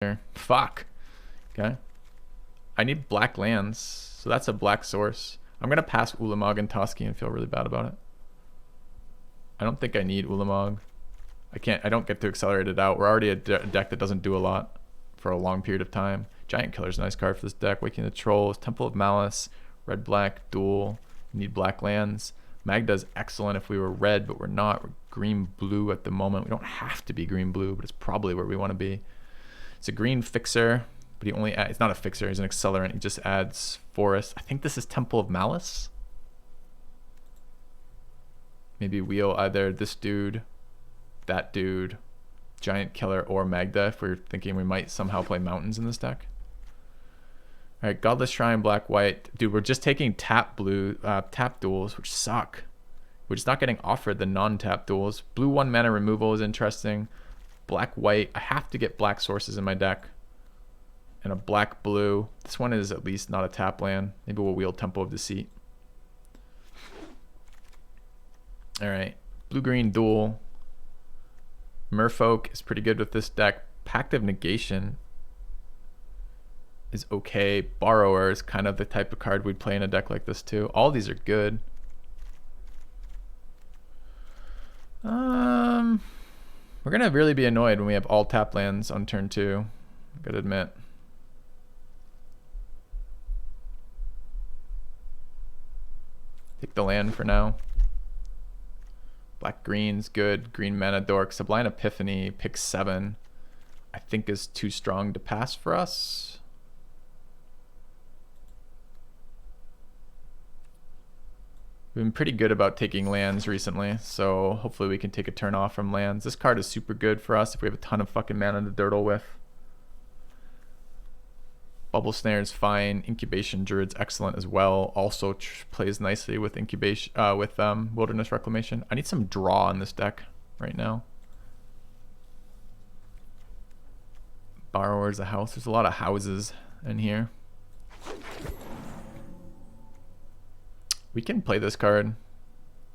here. Fuck. Okay. I need black lands, so that's a black source. I'm gonna pass Ulamog and Toski and feel really bad about it. I don't think I need Ulamog. I don't get to accelerate it out. We're already a deck that doesn't do a lot for a long period of time. Giant Killer's a nice card for this deck. Waking the Trolls, Temple of Malice, red black, dual. You need black lands. Magda's excellent if we were red, but we're not. We're green blue at the moment. We don't have to be green blue, but it's probably where we want to be. It's a green fixer, but it's not a fixer, he's an accelerant. He just adds forest. I think this is Temple of Malice. Maybe wheel either this dude, that dude, Giant Killer, or Magda if we're thinking we might somehow play mountains in this deck. All right, Godless Shrine, black, white. Dude, we're just taking tap duels, which suck. We're just not getting offered the non-tap duels. Blue 1 mana removal is interesting. Black, white. I have to get black sources in my deck. And a black, blue. This one is at least not a tap land. Maybe we'll wheel Temple of Deceit. All right, blue, green, duel. Merfolk is pretty good with this deck. Pact of Negation is okay. Borrower is kind of the type of card we'd play in a deck like this too. All these are good. We're gonna really be annoyed when we have all tap lands on turn 2. I gotta admit. Take the land for now. Black green's good. Green mana dork. Sublime Epiphany, pick 7. I think is too strong to pass for us. We've been pretty good about taking lands recently, so hopefully we can take a turn off from lands. This card is super good for us if we have a ton of fucking mana to dirtle with. Bubble Snare is fine. Incubation Druid's excellent as well. Also plays nicely with incubation, Wilderness Reclamation. I need some draw in this deck right now. Borrower's a house. There's a lot of houses in here. We can play this card.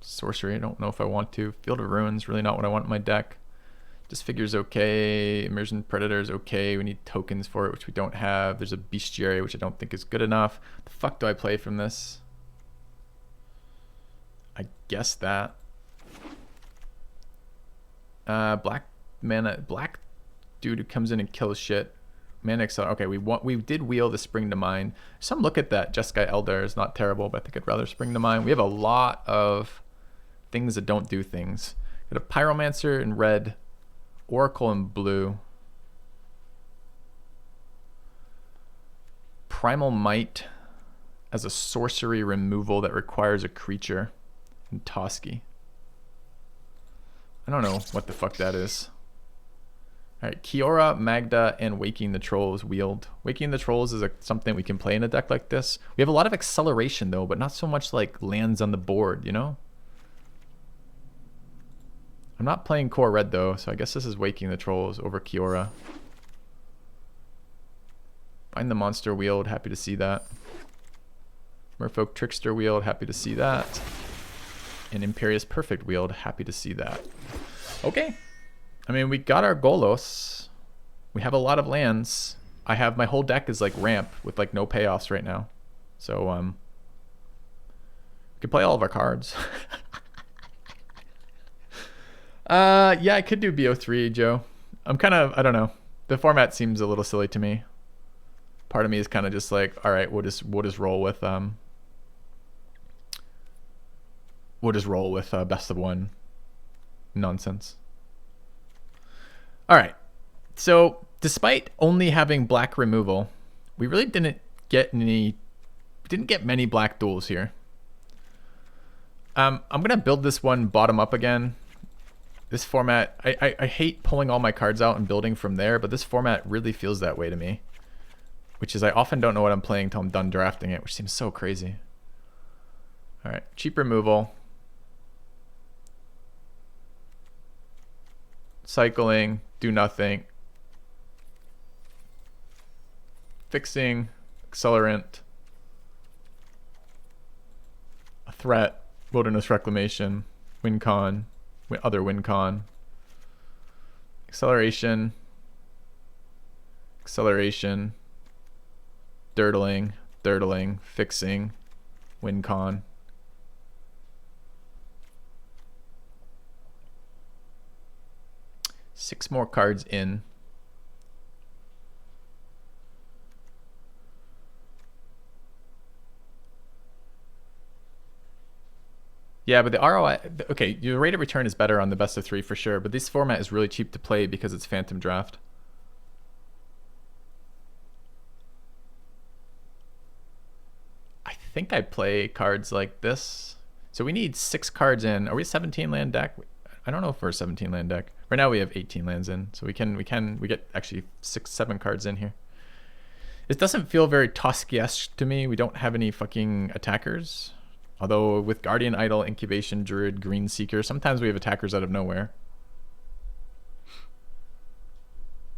Sorcery, I don't know if I want to. Field of Ruins, really not what I want in my deck. Disfigure's okay. Immersion Predator's okay. We need tokens for it, which we don't have. There's a Bestiary, which I don't think is good enough. The fuck do I play from this? I guess that. Black mana, black dude who comes in and kills shit. Mana Accelerate. Okay, we did wheel the Spring to Mind. Some look at that. Jeskai Elder is not terrible, but I think I'd rather Spring to Mind. We have a lot of things that don't do things. Got a Pyromancer in red. Oracle in blue. Primal Might as a sorcery removal that requires a creature in Toski. I don't know what the fuck that is. Alright, Kiora, Magda, and Waking the Trolls wheeled. Waking the Trolls is something we can play in a deck like this. We have a lot of acceleration though, but not so much like lands on the board, you know? I'm not playing core red though, so I guess this is Waking the Trolls over Kiora. Find the Monster wheeled, happy to see that. Merfolk Trickster wheeled, happy to see that. And Imperious Perfect wheeled, happy to see that. Okay. I mean, we got our Golos. We have a lot of lands. My whole deck is like ramp with like no payoffs right now. So, we can play all of our cards. Yeah, I could do BO3, Joe. I don't know. The format seems a little silly to me. Part of me is kind of just like, all right, we'll just roll with best of one nonsense. All right. So, despite only having black removal, we really didn't get many black duels here. I'm going to build this one bottom up again. This format, I hate pulling all my cards out and building from there, but this format really feels that way to me. Which is I often don't know what I'm playing until I'm done drafting it, which seems so crazy. All right, cheap removal. Cycling, do nothing. Fixing, accelerant. A threat, Wilderness Reclamation, win con. Other win con. Acceleration. acceleration, dirtling, fixing, win con. Six more cards in. Yeah, but the ROI, okay, your rate of return is better on the best of three for sure, but this format is really cheap to play because it's Phantom Draft. I think I play cards like this. So we need 6 cards in. Are we a 17 land deck? I don't know if we're a 17 land deck. Right now we have 18 lands in, so we get actually 6-7 cards in here. It doesn't feel very Tusk-esque to me. We don't have any fucking attackers. Although with Guardian Idol, Incubation, Druid, Green Seeker, sometimes we have attackers out of nowhere.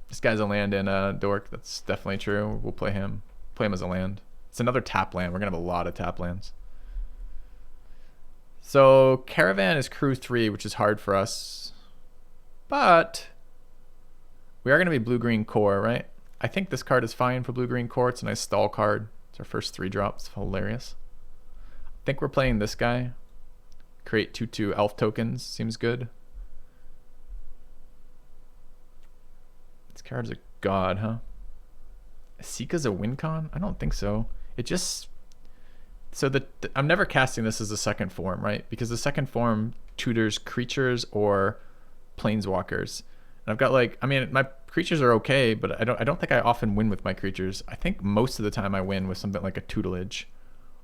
This guy's a land in Dork. That's definitely true. We'll play him. Play him as a land. It's another tap land. We're going to have a lot of tap lands. So Caravan is crew 3, which is hard for us. But we are going to be blue-green core, right? I think this card is fine for blue-green core. It's a nice stall card. It's our first 3 drops. Hilarious. I think we're playing this guy. Create 2/2 elf tokens. Seems good. This card's a god, huh? Asika's a win con? I don't think so. It just... So I'm never casting this as a second form, right? Because the second form tutors creatures or planeswalkers. And I've got like... I mean, my creatures are okay, but I don't think I often win with my creatures. I think most of the time I win with something like a tutelage.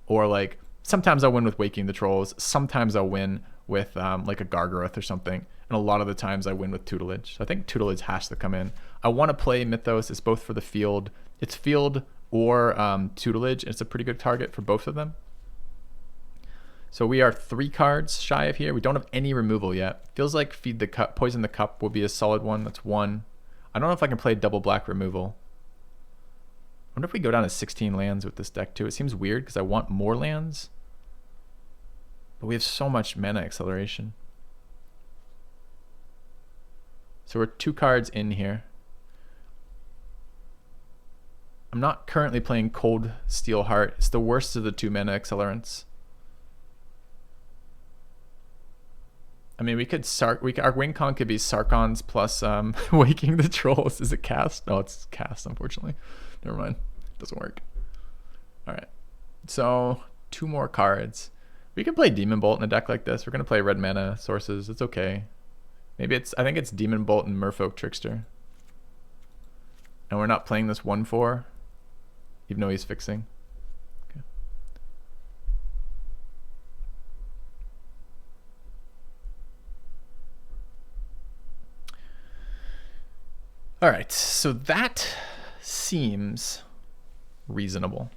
Or like... Sometimes I'll win with Waking the Trolls. Sometimes I'll win with like a Gargaroth or something. And a lot of the times I win with tutelage. So I think tutelage has to come in. I want to play Mythos. It's both for the field. It's field or tutelage. It's a pretty good target for both of them. So we are 3 cards shy of here. We don't have any removal yet. Feels like Feed the Cup, Poison the Cup will be a solid one. That's 1. I don't know if I can play double black removal. I wonder if we go down to 16 lands with this deck too. It seems weird because I want more lands. But we have so much mana acceleration. So we're 2 cards in here. I'm not currently playing Cold Steel Heart. It's the worst of the 2 mana accelerants. I mean, we could our win con could be Sarkons plus Waking the Trolls. Is it cast? No, it's cast, unfortunately. Never mind. Doesn't work. All right. So 2 more cards. We can play Demon Bolt in a deck like this. We're gonna play red mana sources. It's okay. Maybe I think it's Demon Bolt and Merfolk Trickster. And we're not playing this 1/4, even though he's fixing. Okay. All right, so that seems reasonable.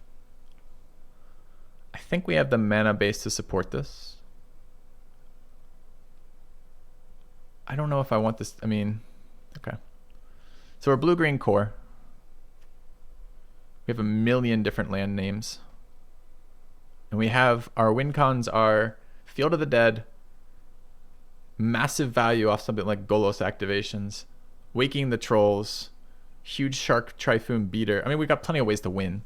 I think we have the mana base to support this. I don't know if I want this. I mean, okay. So we're blue-green core. We have a million different land names. And we have our win cons are Field of the Dead, massive value off something like Golos activations, Waking the Trolls, huge Shark Typhoon Beater. I mean, we've got plenty of ways to win.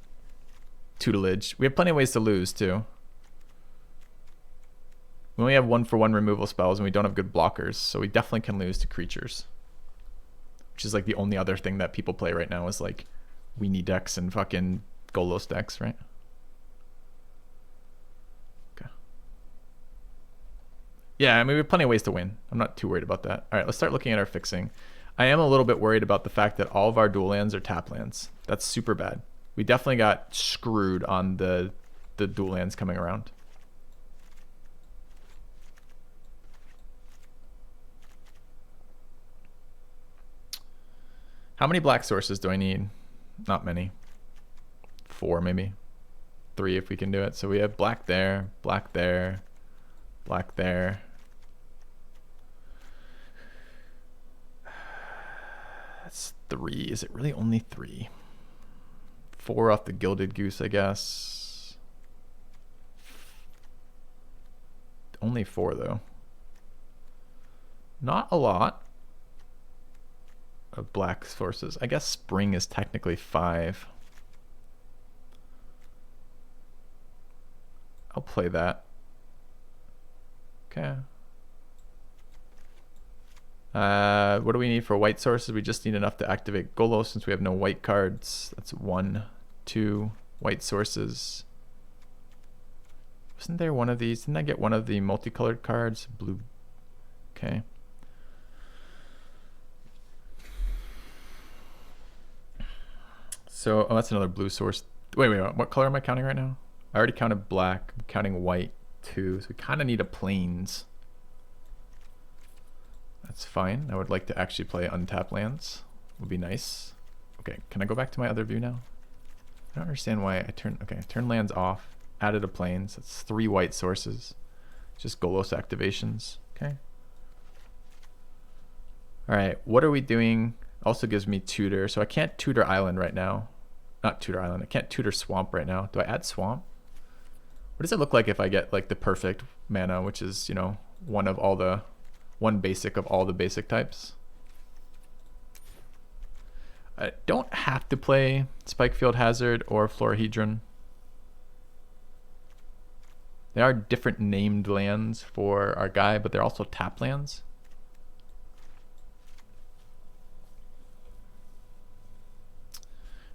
Tutelage. We have plenty of ways to lose, too. We only have 1-for-1 removal spells, and we don't have good blockers, so we definitely can lose to creatures. Which is like the only other thing that people play right now is like Weenie decks and fucking Golos decks, right? Okay. Yeah, I mean, we have plenty of ways to win. I'm not too worried about that. All right, let's start looking at our fixing. I am a little bit worried about the fact that all of our dual lands are tap lands. That's super bad. We definitely got screwed on the dual lands coming around. How many black sources do I need? Not many. 4 maybe. 3 if we can do it. So we have black there, black there, black there. That's 3. Is it really only 3? 4 off the Gilded Goose, I guess. Only 4 though. Not a lot. of black sources. I guess spring is technically 5. I'll play that. Okay. What do we need for white sources? We just need enough to activate Golo since we have no white cards. That's 1, 2 white sources. Wasn't there one of these? Didn't I get one of the multicolored cards? Blue. Okay. So, oh, that's another blue source. Wait, what color am I counting right now? I already counted black. I'm counting white too. So we kind of need a plains. That's fine. I would like to actually play untapped lands. Would be nice. Okay, can I go back to my other view now? I don't understand why I turn lands off. Added a plains. That's 3 white sources. Just Golos activations. Okay. All right, what are we doing? Also gives me tutor, so I can't tutor island right now. Not tutor island. I can't tutor swamp right now. Do I add swamp? What does it look like if I get like the perfect mana, which is, you know, one basic of all the basic types? I don't have to play Spikefield Hazard or Florahedron. They are different named lands for our guy, but they're also tap lands.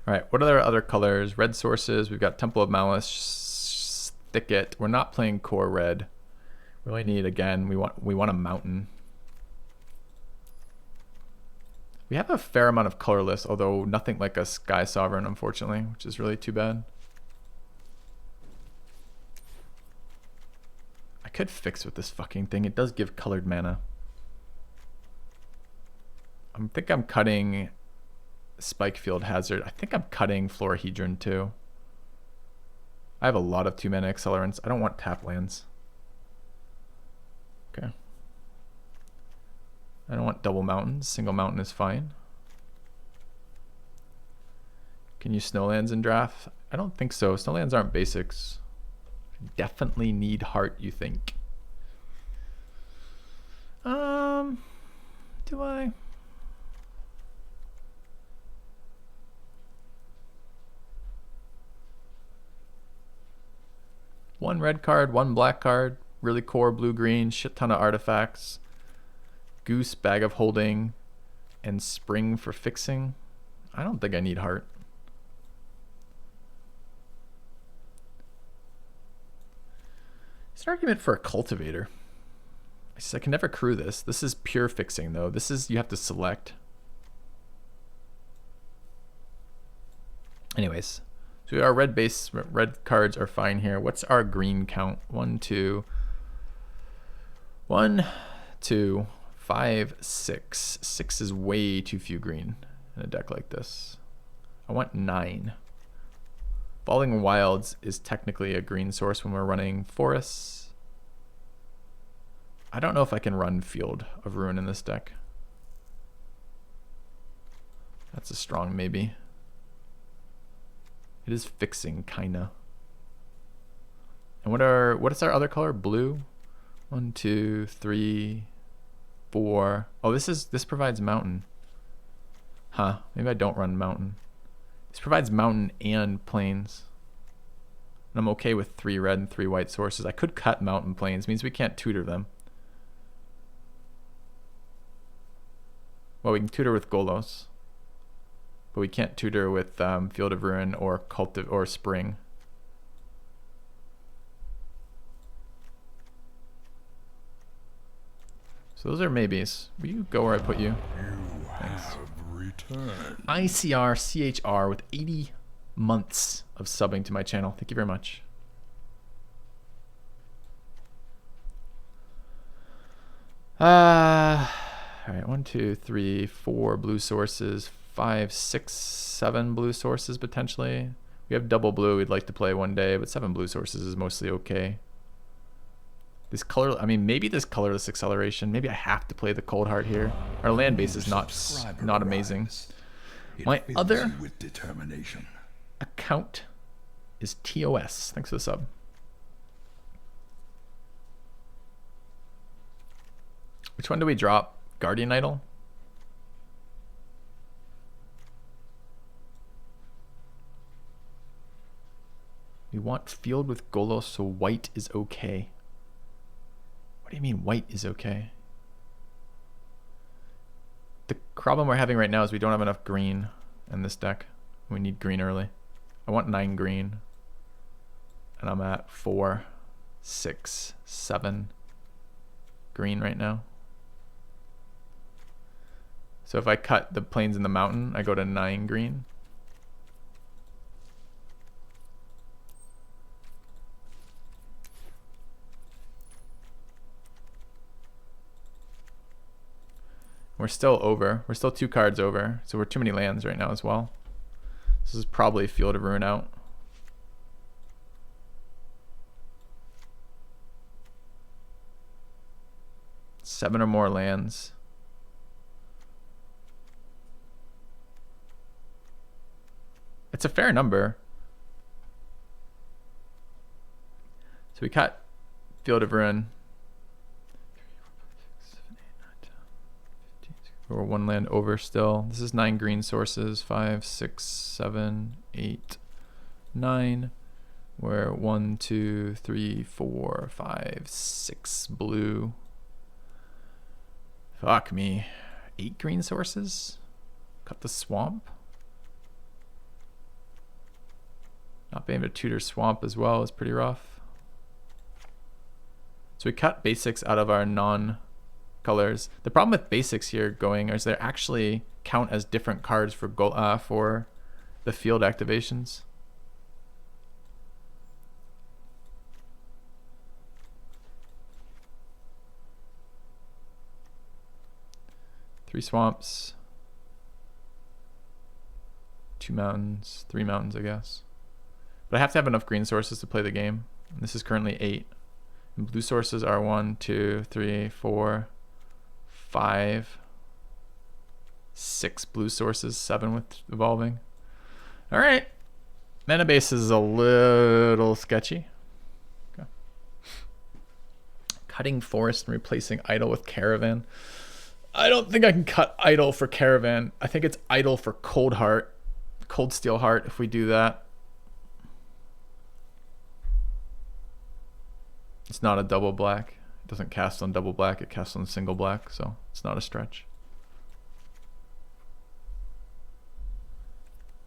All right, what are our other colors? Red sources, we've got Temple of Malice, Thicket. We're not playing core red. We only need, again, we want a mountain. We have a fair amount of colorless, although nothing like a Sky Sovereign, unfortunately, which is really too bad. I could fix with this fucking thing. It does give colored mana. I think I'm cutting Spikefield Hazard. I think I'm cutting Florahedron too. I have a lot of 2-mana accelerants. I don't want tap lands. Okay. I don't want double mountains. Single mountain is fine. Can you snowlands in draft? I don't think so. Snowlands aren't basics. Definitely need heart, you think? Do I? One red card, one black card, really core blue-green, shit ton of artifacts. Goose, Bag of Holding, and Spring for fixing. I don't think I need heart. It's an argument for a cultivator. I can never crew this. This is pure fixing though. This is, you have to select. Anyways, so our red cards are fine here. What's our green count? 1, 2, 5, 6. 6 is way too few green in a deck like this. I want 9. Falling Wilds is technically a green source when we're running forests. I don't know if I can run Field of Ruin in this deck. That's a strong maybe. It is fixing, kinda. And what is our other color? Blue? 1, 2, 3, 4. Oh, this provides mountain. Huh, maybe I don't run mountain. This provides mountain and plains. And I'm okay with 3 red and 3 white sources. I could cut mountain plains, means we can't tutor them. Well, we can tutor with Golos. But we can't tutor with Field of Ruin or or Spring. So those are maybes. Will you go where I put you? Thanks. ICR CHR with 80 months of subbing to my channel. Thank you very much. All right, 1, 2, 3, 4 blue sources, 5, 6, 7 blue sources potentially. We have double blue we'd like to play one day, but 7 blue sources is mostly okay. This color, I mean, maybe this colorless acceleration. Maybe I have to play the Cold Heart here. Our land base is not amazing. My other account is TOS. Thanks for the sub. Which one do we drop? Guardian Idol? We want field with Golos, so white is okay. What do you mean white is okay? The problem we're having right now is we don't have enough green in this deck. We need green early. I want 9 green. And I'm at 4, 6, 7 green right now. So if I cut the plains and the mountain, I go to 9 green. We're still over. We're still 2 cards over. So we're too many lands right now as well. This is probably Field of Ruin out. Seven or more lands. It's a fair number. So we cut Field of Ruin. We're 1 land over still. This is 9 green sources. 5, 6, 7, 8, 9. We're 1, 2, 3, 4, 5, 6 blue. Fuck me. 8 green sources? Cut the swamp? Not being able to tutor swamp as well is pretty rough. So we cut basics out of our non-colors. The problem with basics here going is they actually count as different cards for the field activations. Three swamps, 2 mountains, 3 mountains, I guess. But I have to have enough green sources to play the game. And this is currently 8. And blue sources are 1, 2, 3, 4, 5, 6 blue sources, 7 with evolving. All right. Mana base is a little sketchy. Okay. Cutting forest and replacing idle with caravan. I don't think I can cut idle for caravan. I think it's idle for cold steel heart if we do that. It's not a double black. It doesn't cast on double black, it casts on single black, so it's not a stretch.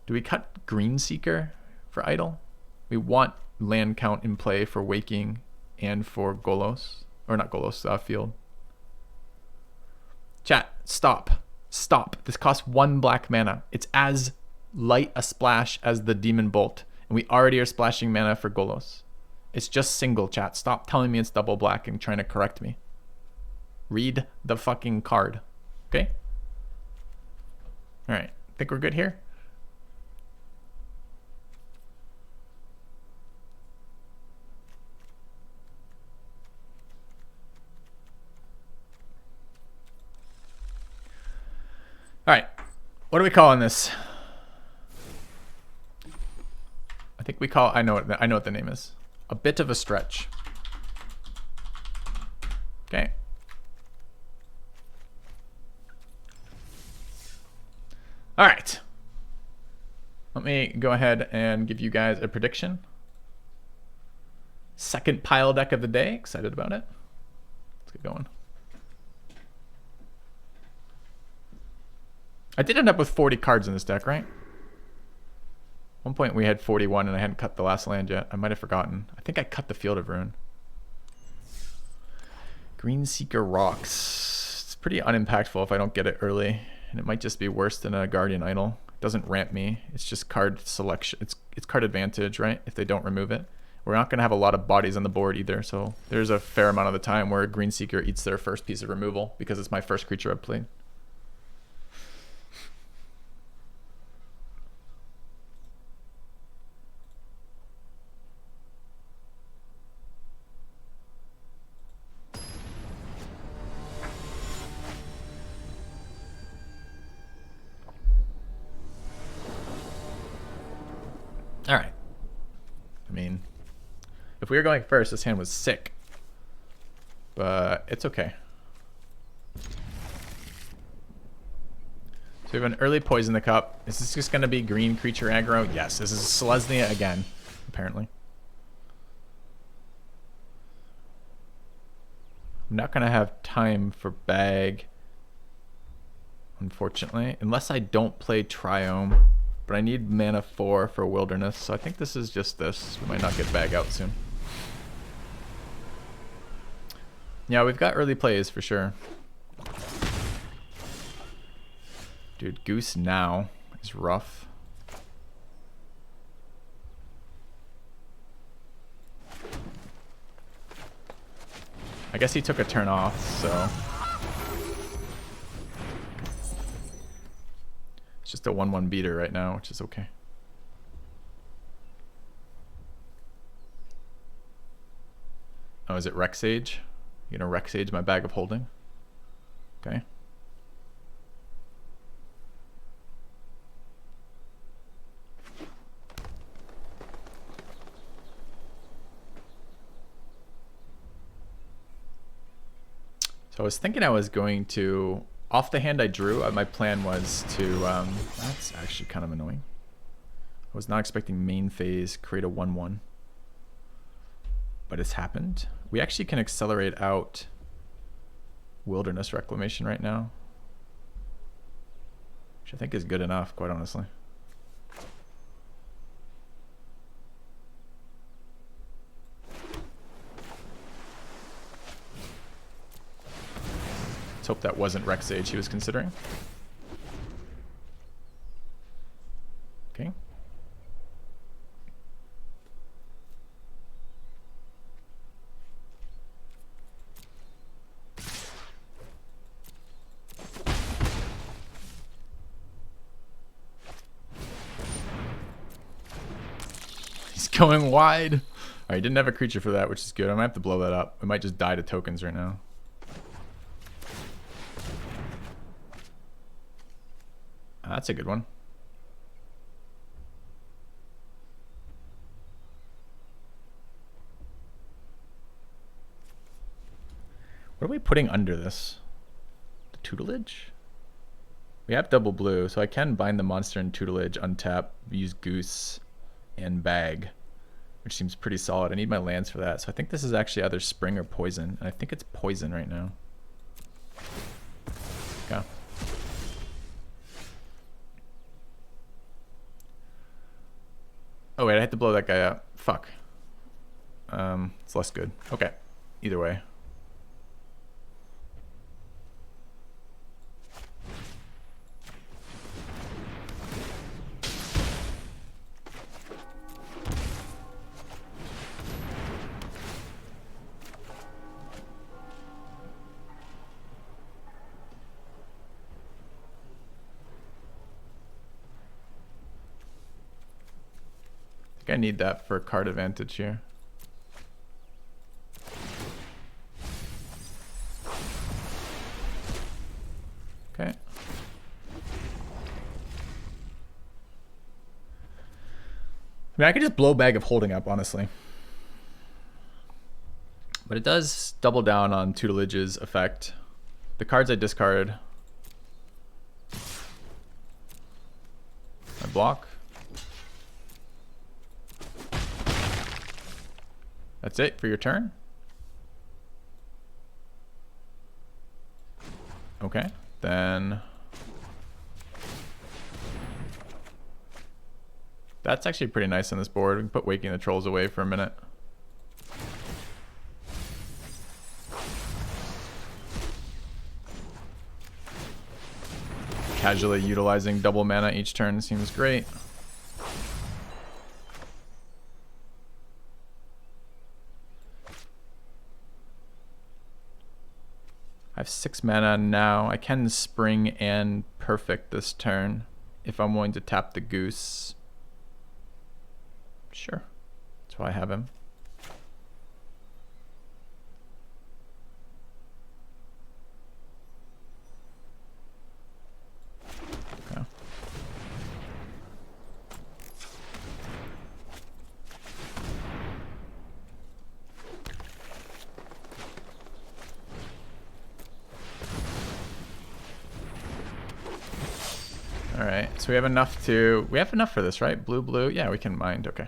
Do we cut Green Seeker for idle? We want land count in play for Waking and for Golos. Or not Golos, field. Chat, stop. Stop. This costs 1 black mana. It's as light a splash as the Demon Bolt. And we already are splashing mana for Golos. It's just single, chat. Stop telling me it's double black and trying to correct me. Read the fucking card. Okay? Alright. Think we're good here? Alright. What are we calling this? I think we call... I know what the name is. A bit of a stretch. Okay. All right. Let me go ahead and give you guys a prediction. Second pile deck of the day. Excited about it. Let's get going. I did end up with 40 cards in this deck, right? One point we had 41 and I hadn't cut the last land yet. I might have forgotten. I think I cut the Field of Ruin. Green Seeker rocks. It's pretty unimpactful if I don't get it early. And it might just be worse than a Guardian Idol. It doesn't ramp me. It's just card selection. It's card advantage, right? If they don't remove it. We're not going to have a lot of bodies on the board either. So there's a fair amount of the time where Green Seeker eats their first piece of removal because it's my first creature I've played. All right. I mean, if we were going first, this hand was sick. But it's okay. So we have an early Poison the Cup. Is this just going to be green creature aggro? Yes, this is Selesnya again, apparently. I'm not gonna have time for bag, unfortunately, unless I don't play Triome. But I need mana 4 for Wilderness, so I think this is just this. We might not get bag out soon. Yeah, we've got early plays for sure. Dude, Goose now is rough. I guess he took a turn off, so it's just a 1-1 beater right now, which is okay. Oh, is it Rexage? You gonna Rexage my bag of holding? Okay. So I was thinking I was going to, off the hand I drew, my plan was to, that's actually kind of annoying. I was not expecting main phase, create a 1-1. But it's happened. We actually can accelerate out Wilderness Reclamation right now, which I think is good enough, quite honestly. Let's hope that wasn't Rexage he was considering. Okay. He's going wide. All right, he didn't have a creature for that, which is good. I might have to blow that up. We might just die to tokens right now. That's a good one. What are we putting under this? The tutelage? We have double blue, so I can bind the monster in tutelage, untap, use Goose, and bag, which seems pretty solid. I need my lands for that, so I think this is actually either spring or poison, and I think it's poison right now. Okay. Oh wait, I had to blow that guy up. Fuck. It's less good. Okay. Either way. I need that for card advantage here. Okay. I mean, I could just blow Bag of Holding up, honestly. But it does double down on Tutelage's effect. The cards I discard. I block. That's it for your turn? Okay, then that's actually pretty nice on this board. We can put Waking the Trolls away for a minute. Casually utilizing double mana each turn seems great. I have 6 mana now. I can spring and perfect this turn if I'm willing to tap the Goose. Sure. That's why I have him. Okay. Alright, so we have enough for this, right? Blue, blue, yeah, we can mind, okay.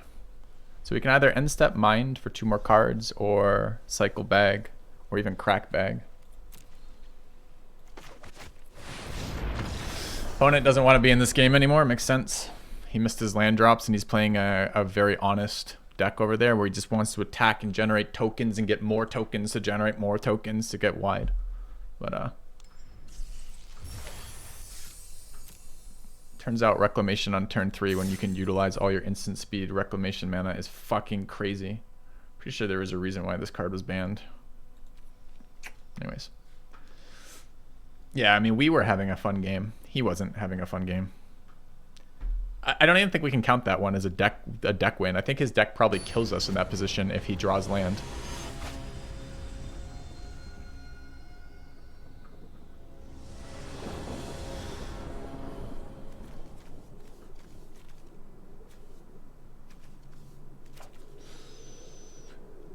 So we can either end step mind for 2 more cards or cycle bag, or even crack bag. Opponent doesn't want to be in this game anymore. Makes sense. He missed his land drops and he's playing a very honest deck over there where he just wants to attack and generate tokens and get more tokens to generate more tokens to get wide. But turns out Reclamation on turn 3 when you can utilize all your instant speed Reclamation mana is fucking crazy. Pretty sure there was a reason why this card was banned. Anyways. Yeah, I mean, we were having a fun game. He wasn't having a fun game. I don't even think we can count that one as a deck win. I think his deck probably kills us in that position if he draws land.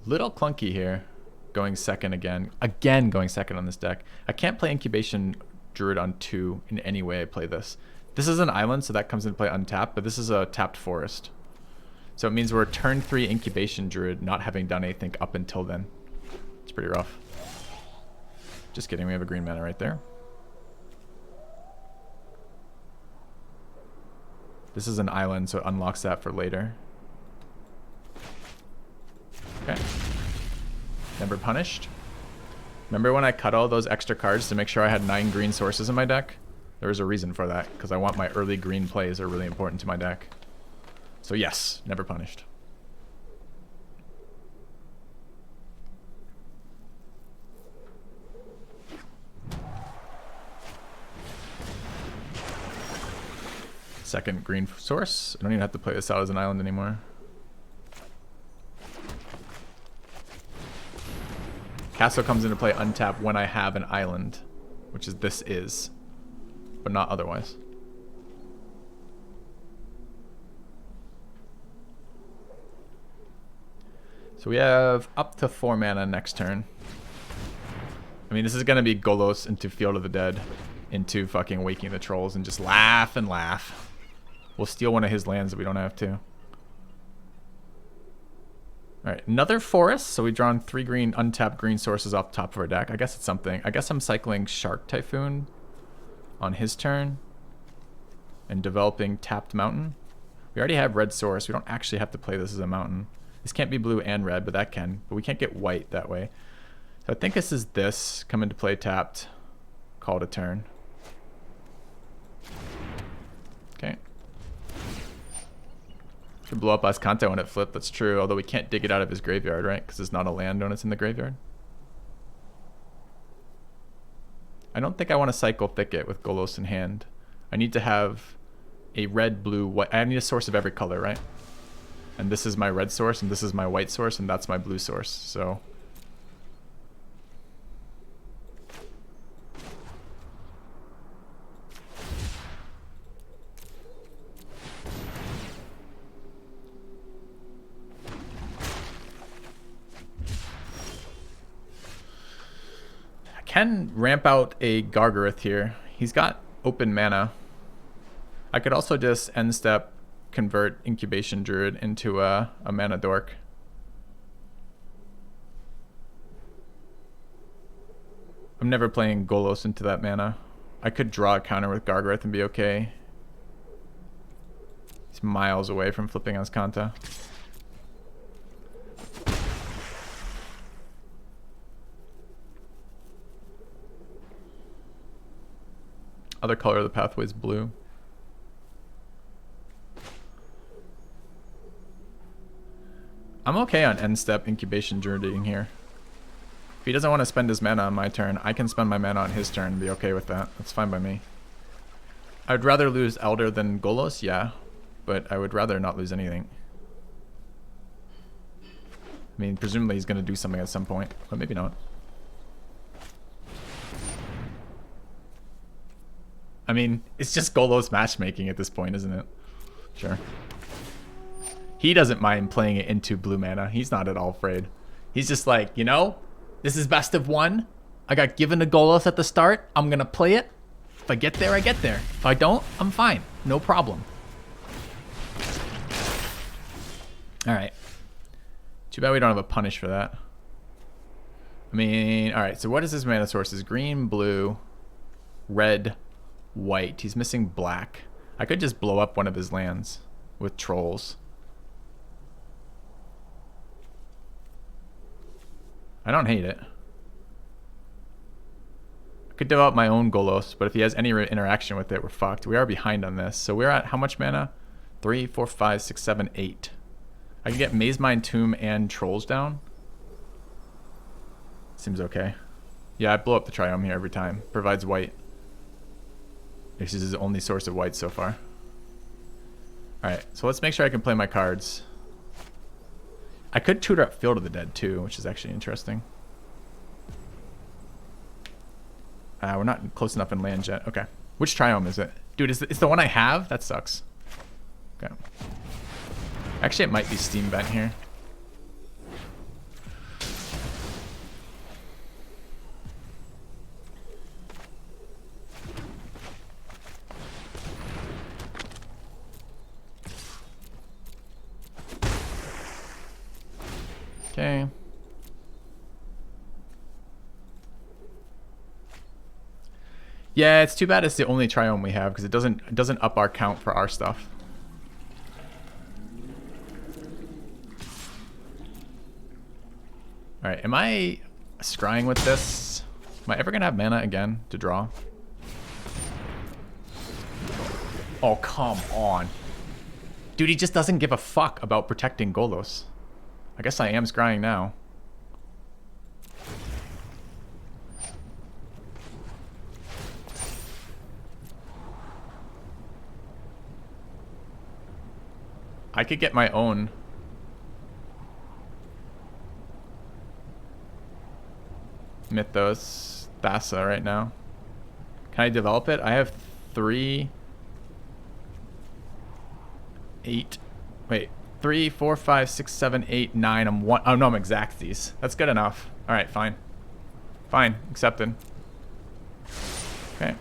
Little clunky here. Going second again. Again going second on this deck. I can't play Incubation Druid on 2 in any way I play this. This is an island, so that comes into play untapped, but this is a tapped forest. So it means we're turn 3 Incubation Druid, not having done anything up until then. It's pretty rough. Just kidding, we have a green mana right there. This is an island, so it unlocks that for later. Okay. Never punished. Remember when I cut all those extra cards to make sure I had 9 green sources in my deck? There was a reason for that, because I want my early green plays are really important to my deck. So yes, never punished. Second green source. I don't even have to play this out as an island anymore. Castle comes into play untapped when I have an island, which is this is, but not otherwise. So we have up to 4 mana next turn. I mean, this is going to be Golos into Field of the Dead, into fucking Waking the Trolls, and just laugh and laugh. We'll steal one of his lands if we don't have to. Alright, another forest. So we've drawn 3 green, untapped green sources off the top of our deck. I guess it's something. I guess I'm cycling Shark Typhoon on his turn and developing Tapped Mountain. We already have red source. We don't actually have to play this as a mountain. This can't be blue and red, but that can. But we can't get white that way. So I think this is this. Come into play tapped. Call it a turn. Okay. Could blow up Ascanto when it flipped. That's true. Although we can't dig it out of his graveyard, right? Because it's not a land when it's in the graveyard. I don't think I want to cycle Thicket with Golos in hand. I need to have a red, blue, white. I need a source of every color, right? And this is my red source, and this is my white source, and that's my blue source. So I can ramp out a Gargaroth here. He's got open mana. I could also just end step convert Incubation Druid into a mana dork. I'm never playing Golos into that mana. I could draw a counter with Gargaroth and be okay. He's miles away from flipping Ascanta. Other color of the pathway is blue. I'm okay on end step Incubation Druiding here. If he doesn't want to spend his mana on my turn, I can spend my mana on his turn and be okay with that. That's fine by me. I'd rather lose Elder than Golos, yeah. But I would rather not lose anything. I mean, presumably he's going to do something at some point, but maybe not. I mean, it's just Golos matchmaking at this point, isn't it? Sure. He doesn't mind playing it into blue mana. He's not at all afraid. He's just like, you know, this is best of 1. I got given a Golos at the start. I'm going to play it. If I get there, I get there. If I don't, I'm fine. No problem. All right. Too bad we don't have a punish for that. I mean, all right, so what is his mana sources? Green, blue, red, white. He's missing black. I could just blow up one of his lands with trolls. I don't hate it. I could develop my own Golos, but if he has any interaction with it, we're fucked. We are behind on this. So we're at how much mana? 3, 4, 5, 6, 7, 8. I can get Maze Mine, Tomb, and Trolls down. Seems okay. Yeah, I blow up the Triome here every time. Provides white. This is his only source of white so far. Alright, so let's make sure I can play my cards. I could tutor up Field of the Dead too, which is actually interesting. We're not close enough in land yet. Okay. Which Triome is it? Dude, it's the one I have? That sucks. Okay. Actually, it might be Steam Vent here. Okay. Yeah, it's too bad it's the only Triome we have because it doesn't up our count for our stuff. All right, am I scrying with this? Am I ever gonna have mana again to draw? Oh, come on. Dude, he just doesn't give a fuck about protecting Golos. I guess I am scrying now. I could get my own. Mythos Thassa right now. Can I develop it? I have 3, 8. Wait. 3, 4, 5, 6, 7, 8, 9. I'm 1. Oh no, I'm Xaxes. That's good enough. Alright, fine. Fine. Accepted. Okay.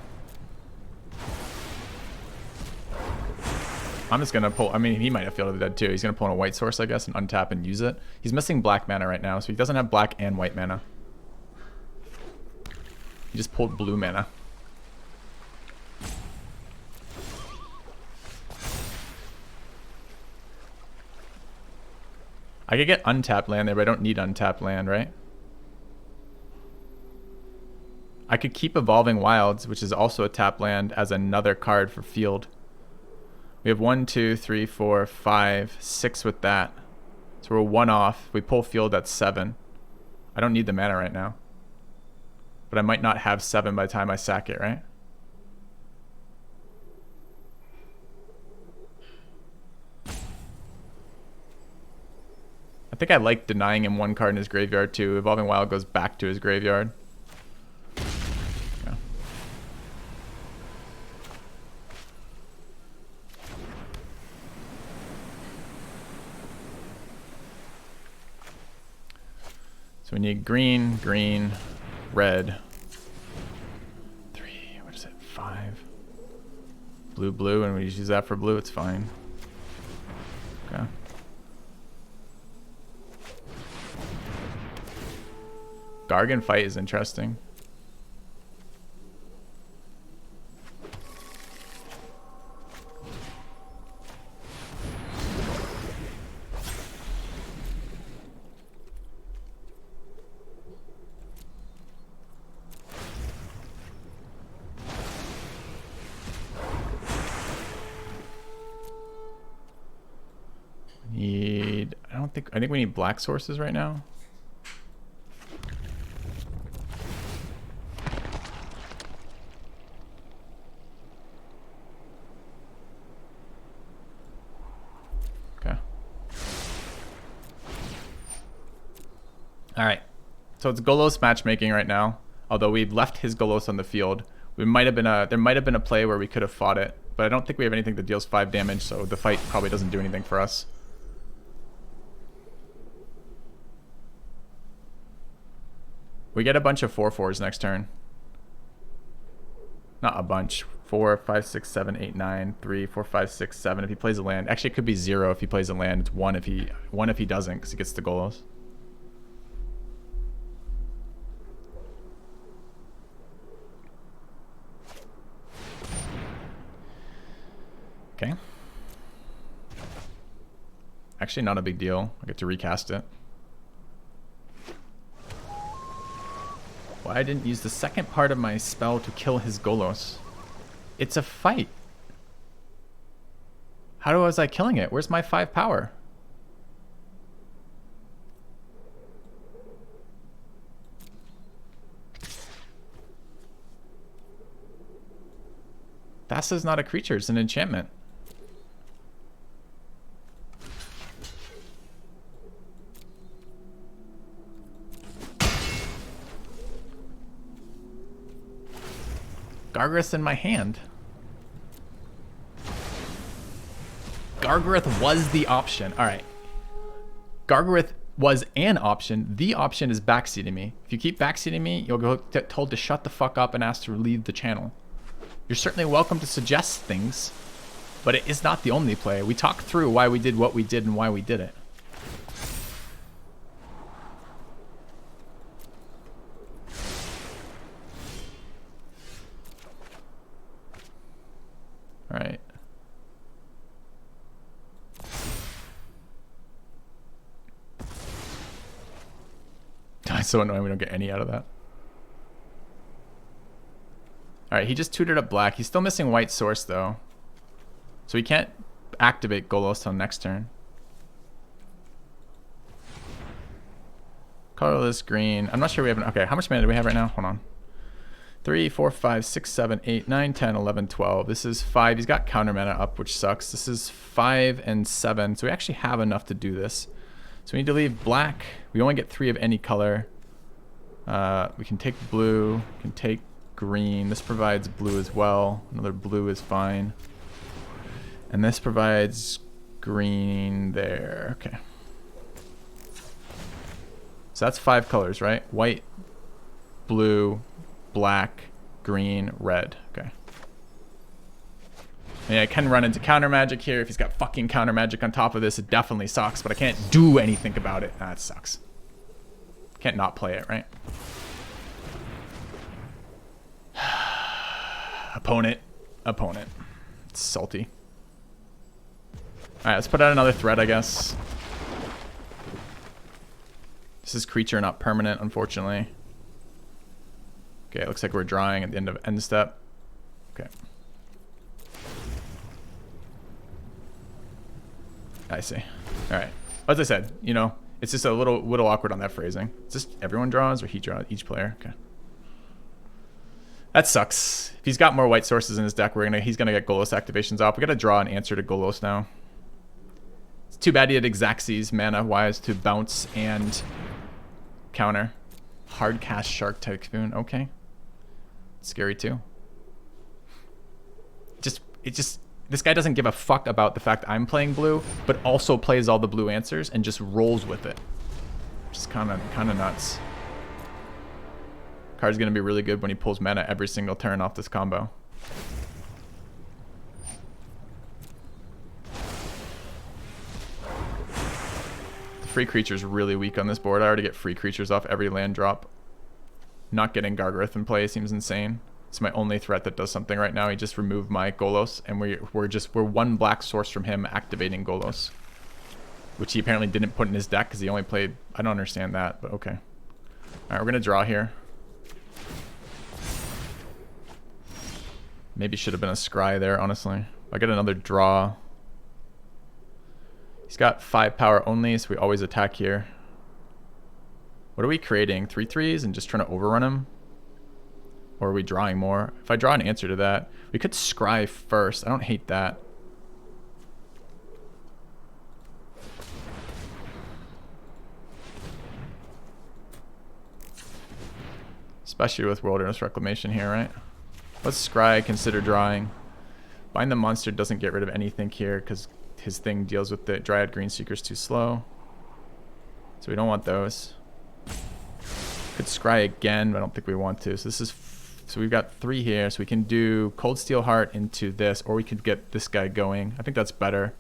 I'm just gonna pull. I mean, he might have Field of the Dead too. He's gonna pull in a white source, I guess, and untap and use it. He's missing black mana right now, so he doesn't have black and white mana. He just pulled blue mana. I could get untapped land there, but I don't need untapped land, right? I could keep Evolving Wilds, which is also a tap land, as another card for field. We have 1, 2, 3, 4, 5, 6 with that. So we're 1 off. If we pull field, that's 7. I don't need the mana right now. But I might not have 7 by the time I sack it, right? I think I like denying him 1 card in his graveyard too. Evolving Wild goes back to his graveyard. Yeah. So we need green, green, red. 3, what is it? 5. Blue, blue, and we just use that for blue, it's fine. Okay. Gargan fight is interesting. I think we need black sources right now. Okay. All right. So it's Golos matchmaking right now. Although we've left his Golos on the field, there might have been a play where we could have fought it, but I don't think we have anything that deals 5 damage, so the fight probably doesn't do anything for us. We get a bunch of 4/4s next turn. Not a bunch. 4, 5, 6, 7, 8, 9, 3, 4, 5, 6, 7 if he plays a land. Actually, it could be 0 if he plays a land. It's 1 if he doesn't, because he gets the Golos. Okay. Actually, not a big deal. I get to recast it. Why I didn't use the second part of my spell to kill his Golos? It's a fight. How was I killing it? Where's my 5 power? Thassa's not a creature, it's an enchantment. Gargareth's in my hand. Gargareth was the option. All right. Gargareth was an option. The option is backseating me. If you keep backseating me, you'll get told to shut the fuck up and asked to leave the channel. You're certainly welcome to suggest things, but it is not the only play. We talked through why we did what we did and why we did it. All right. It's so annoying we don't get any out of that. All right, he just tutored up black. He's still missing white source though. So he can't activate Golos till next turn. Colorless green. I'm not sure we have an, okay, how much mana do we have right now? Hold on. 3, 4, 5, 6, 7, 8, 9, 10, 11, 12. This is 5. He's got counter mana up, which sucks. This is 5 and 7. So we actually have enough to do this. So we need to leave black. We only get 3 of any color. We can take blue. We can take green. This provides blue as well. Another blue is fine. And this provides green there. Okay. So that's 5 colors, right? White, blue, black, green, red. Okay. I mean, I can run into counter magic here. If he's got fucking counter magic on top of this, it definitely sucks, but I can't do anything about it. That sucks. Can't not play it, right? Opponent. It's salty. Alright, let's put out another threat, I guess. This is creature, not permanent, unfortunately. Okay, it looks like we're drawing at the end of end step. Okay. I see. Alright. As I said, you know, it's just a little awkward on that phrasing. It's just everyone draws or he draws, each player. Okay. That sucks. If he's got more white sources in his deck, he's gonna get Golos activations off. We gotta draw an answer to Golos now. It's too bad he had Xaxes mana-wise to bounce and counter. Hard cast Shark Typhoon. Okay. Scary too. This guy doesn't give a fuck about the fact I'm playing blue, but also plays all the blue answers and just rolls with it. Just kind of nuts. Card's gonna be really good when he pulls mana every single turn off this combo. The free creature's really weak on this board. I already get free creatures off every land drop. Not getting Gargareth in play seems insane. It's my only threat that does something right now. He just removed my Golos, and we're one black source from him activating Golos, which he apparently didn't put in his deck because he only played. I don't understand that, but okay. All right, we're gonna draw here. Maybe should have been a scry there, honestly. I get another draw. He's got 5 power only, so we always attack here. What are we creating? 3/3s and just trying to overrun him? Or are we drawing more? If I draw an answer to that, we could scry first. I don't hate that. Especially with Wilderness Reclamation here, right? Let's scry, consider drawing. Bind the Monster doesn't get rid of anything here because his thing deals with the Dryad Greenseeker's too slow. So we don't want those. Could scry again, but I don't think we want to. So this is... So we've got 3 here, so we can do Cold Steel Heart into this, or we could get this guy going. I think that's better.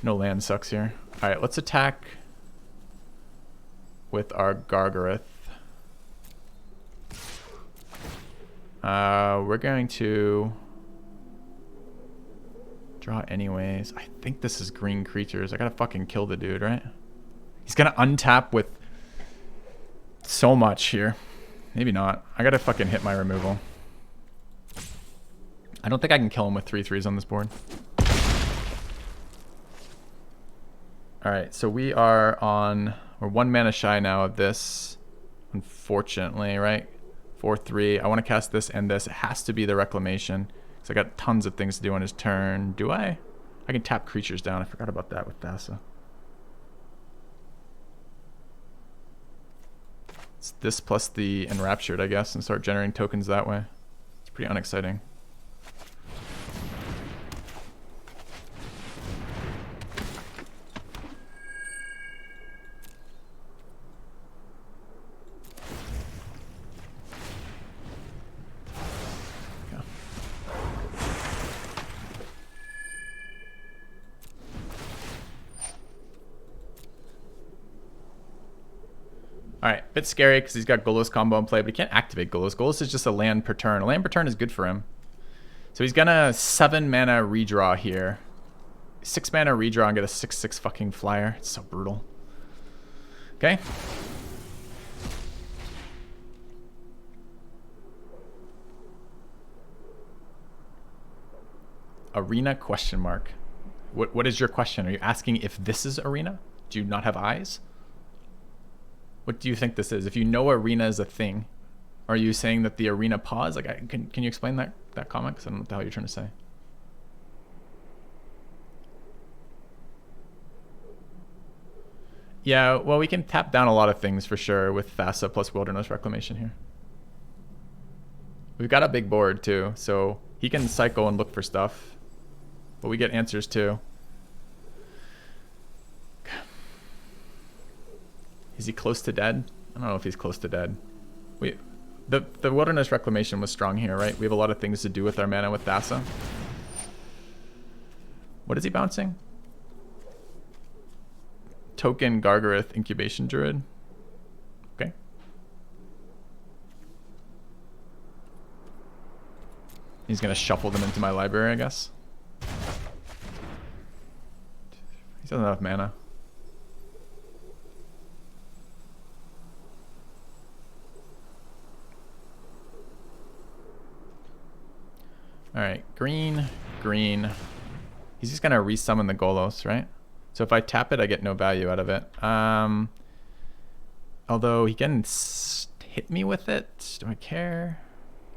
No land sucks here. All right, let's attack with our Gargareth. We're going to Draw anyways. I think this is green creatures. I gotta fucking kill the dude, right? He's gonna untap with so much here. Maybe not. I gotta fucking hit my removal. I don't think I can kill him with 3/3s on this board. Alright, so we're 1 mana shy now of this. Unfortunately, right? 4/3. I want to cast this and this. It has to be the Reclamation. Because I got tons of things to do on his turn. Do I? I can tap creatures down. I forgot about that with Thassa. It's this plus the Enraptured, I guess, and start generating tokens that way. It's pretty unexciting. Alright, bit scary because he's got Golos combo in play, but he can't activate Golos. Golos is just a land per turn. A land per turn is good for him. So he's gonna 7 mana redraw here. 6 mana redraw and get a 6/6 fucking flyer. It's so brutal. Okay. Arena question mark. What is your question? Are you asking if this is Arena? Do you not have eyes? What do you think this is? If you know Arena is a thing, are you saying that the Arena pause? Like, can you explain that comment? Because I don't know what the hell you're trying to say. Yeah, well, we can tap down a lot of things for sure with Thassa plus Wilderness Reclamation here. We've got a big board too, so he can cycle and look for stuff, but we get answers too. Is he close to dead? I don't know if he's close to dead. The Wilderness Reclamation was strong here, right? We have a lot of things to do with our mana with Thassa. What is he bouncing? Token Gargareth Incubation Druid. Okay. He's gonna shuffle them into my library, I guess. He doesn't have mana. Alright, green, green. He's just gonna resummon the Golos, right? So if I tap it, I get no value out of it. Although he can hit me with it. Do I care?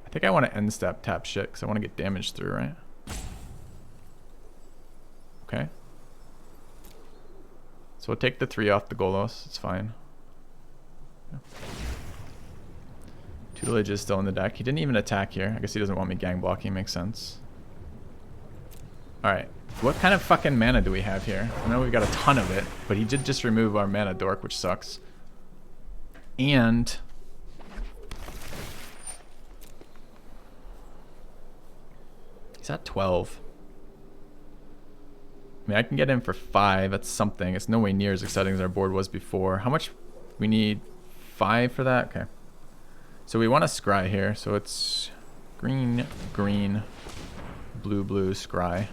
I think I want to end step tap shit because I want to get damage through, right? Okay. So we'll take the 3 off the Golos. It's fine. Yeah. Tutelage is still in the deck. He didn't even attack here. I guess he doesn't want me gang blocking. Makes sense. Alright. What kind of fucking mana do we have here? I know we've got a ton of it, but he did just remove our mana dork, which sucks. And he's at 12. I mean, I can get in for 5. That's something. It's no way near as exciting as our board was before. How much? We need 5 for that? Okay. So we want to scry here. So it's green, green, blue, blue, scry.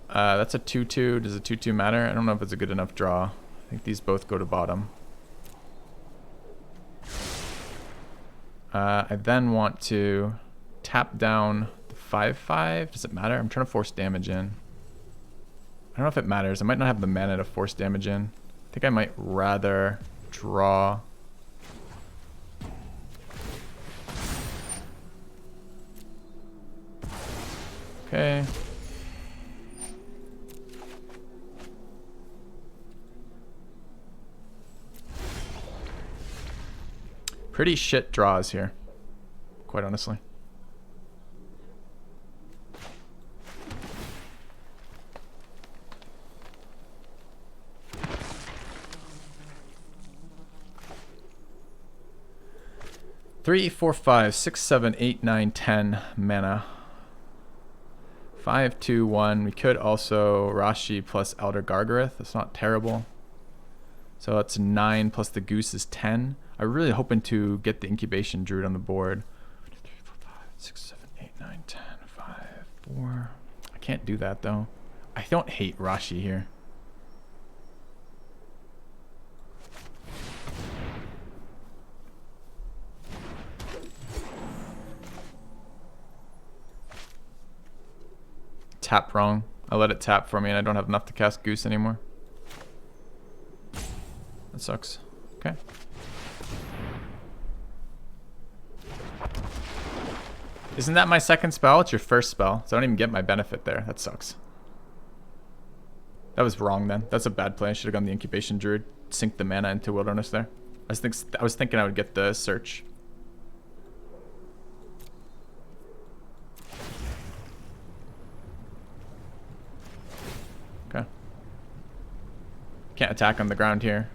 That's a 2/2. Does a 2/2 matter? I don't know if it's a good enough draw. I think these both go to bottom. I then want to tap down the 5/5. Does it matter? I'm trying to force damage in. I don't know if it matters. I might not have the mana to force damage in. I think I might rather draw. Okay. Pretty shit draws here, quite honestly. Three, 4, 5, 6, 7, 8, 9, 10 mana. 5, 2, 1. We could also Rashi plus Elder Gargareth. That's not terrible. So that's 9 plus the goose is 10. I'm really hoping to get the incubation druid on the board. 1, 2, 3, 4, 5, 6, 7, 8, 9, 10, 5, 4. I can't do that though. I don't hate Rashi here. Tap wrong. I let it tap for me and I don't have enough to cast Goose anymore. That sucks. Okay. Isn't that my second spell? It's your first spell. So I don't even get my benefit there. That sucks. That was wrong then. That's a bad play. I should have gone the Incubation Druid. Sink the mana into Wilderness there. I was thinking I would get the Search. Okay. Can't attack on the ground here.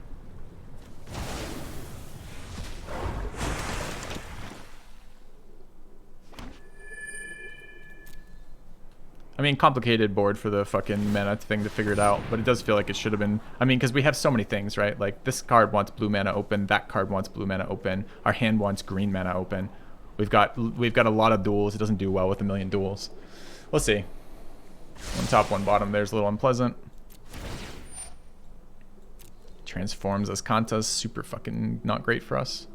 I mean, complicated board for the fucking mana thing to figure it out, but it does feel like it should have been. I mean, because we have so many things, right? Like, this card wants blue mana open, that card wants blue mana open, our hand wants green mana open. We've got a lot of duels. It doesn't do well with a million duels. We'll see. One top, one bottom. There's a little unpleasant. Transforms as Kanta's super fucking not great for us.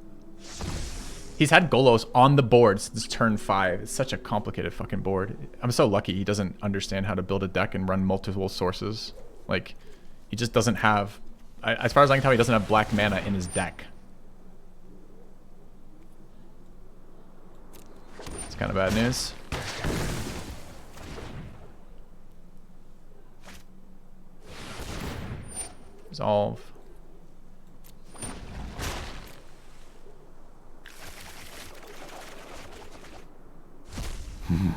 He's had Golos on the board since turn 5. It's such a complicated fucking board. I'm so lucky he doesn't understand how to build a deck and run multiple sources. Like, he just doesn't have... as far as I can tell, he doesn't have black mana in his deck. It's kind of bad news. Resolve.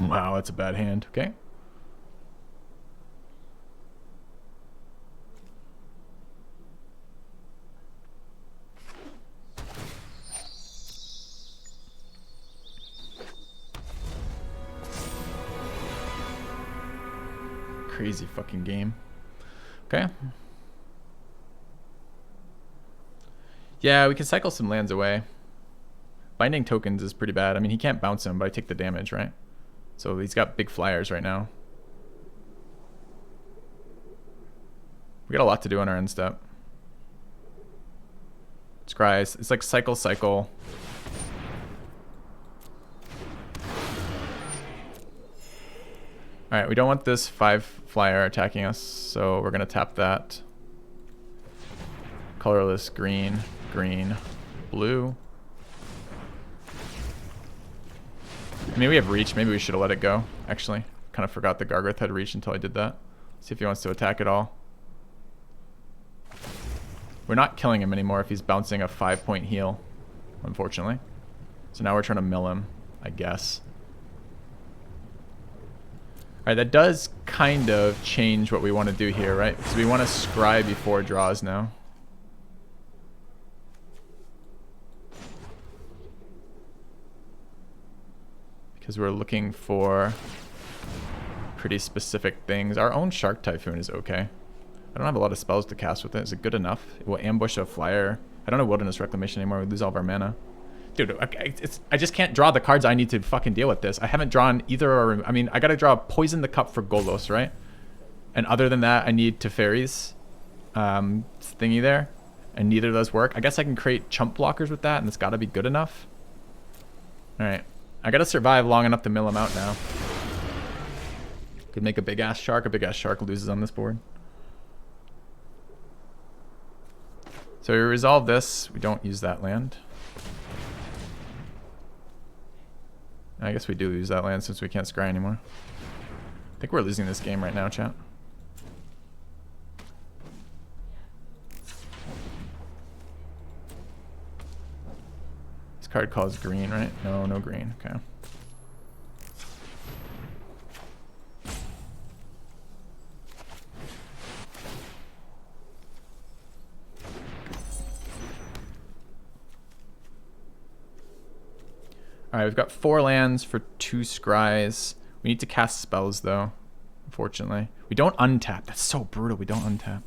Wow, that's a bad hand. Okay. Crazy fucking game. Okay. Yeah, we can cycle some lands away. Binding tokens is pretty bad. I mean, he can't bounce them, but I take the damage, right? So he's got big flyers right now. We got a lot to do on our end step. Scries. It's like cycle, cycle. Alright, we don't want this 5 flyer attacking us, so we're going to tap that. Colorless, green, green, blue. I mean, we have reach. Maybe we should have let it go, actually. Kind of forgot the Gargarath had reach until I did that. See if he wants to attack at all. We're not killing him anymore if he's bouncing a 5-point heal, unfortunately. So now we're trying to mill him, I guess. Alright, that does kind of change what we want to do here, right? Because we want to scry before draws now. Because we're looking for pretty specific things. Our own Shark Typhoon is okay. I don't have a lot of spells to cast with it. Is it good enough? It will ambush a flyer. I don't know Wilderness Reclamation anymore. We lose all of our mana. Dude, I just can't draw the cards I need to fucking deal with this. I haven't drawn either. Or, I mean, I gotta draw Poison the Cup for Golos, right? And other than that, I need Teferi's thingy there. And neither of those work. I guess I can create chump blockers with that, and it's gotta be good enough. Alright. I gotta survive long enough to mill him out now. Could make a big ass shark. A big ass shark loses on this board. So we resolve this. We don't use that land. I guess we do use that land since we can't scry anymore. I think we're losing this game right now, chat. This card calls green, right? No, no green. Okay. Alright, we've got 4 lands for 2 scries. We need to cast spells, though, unfortunately. We don't untap. That's so brutal. We don't untap.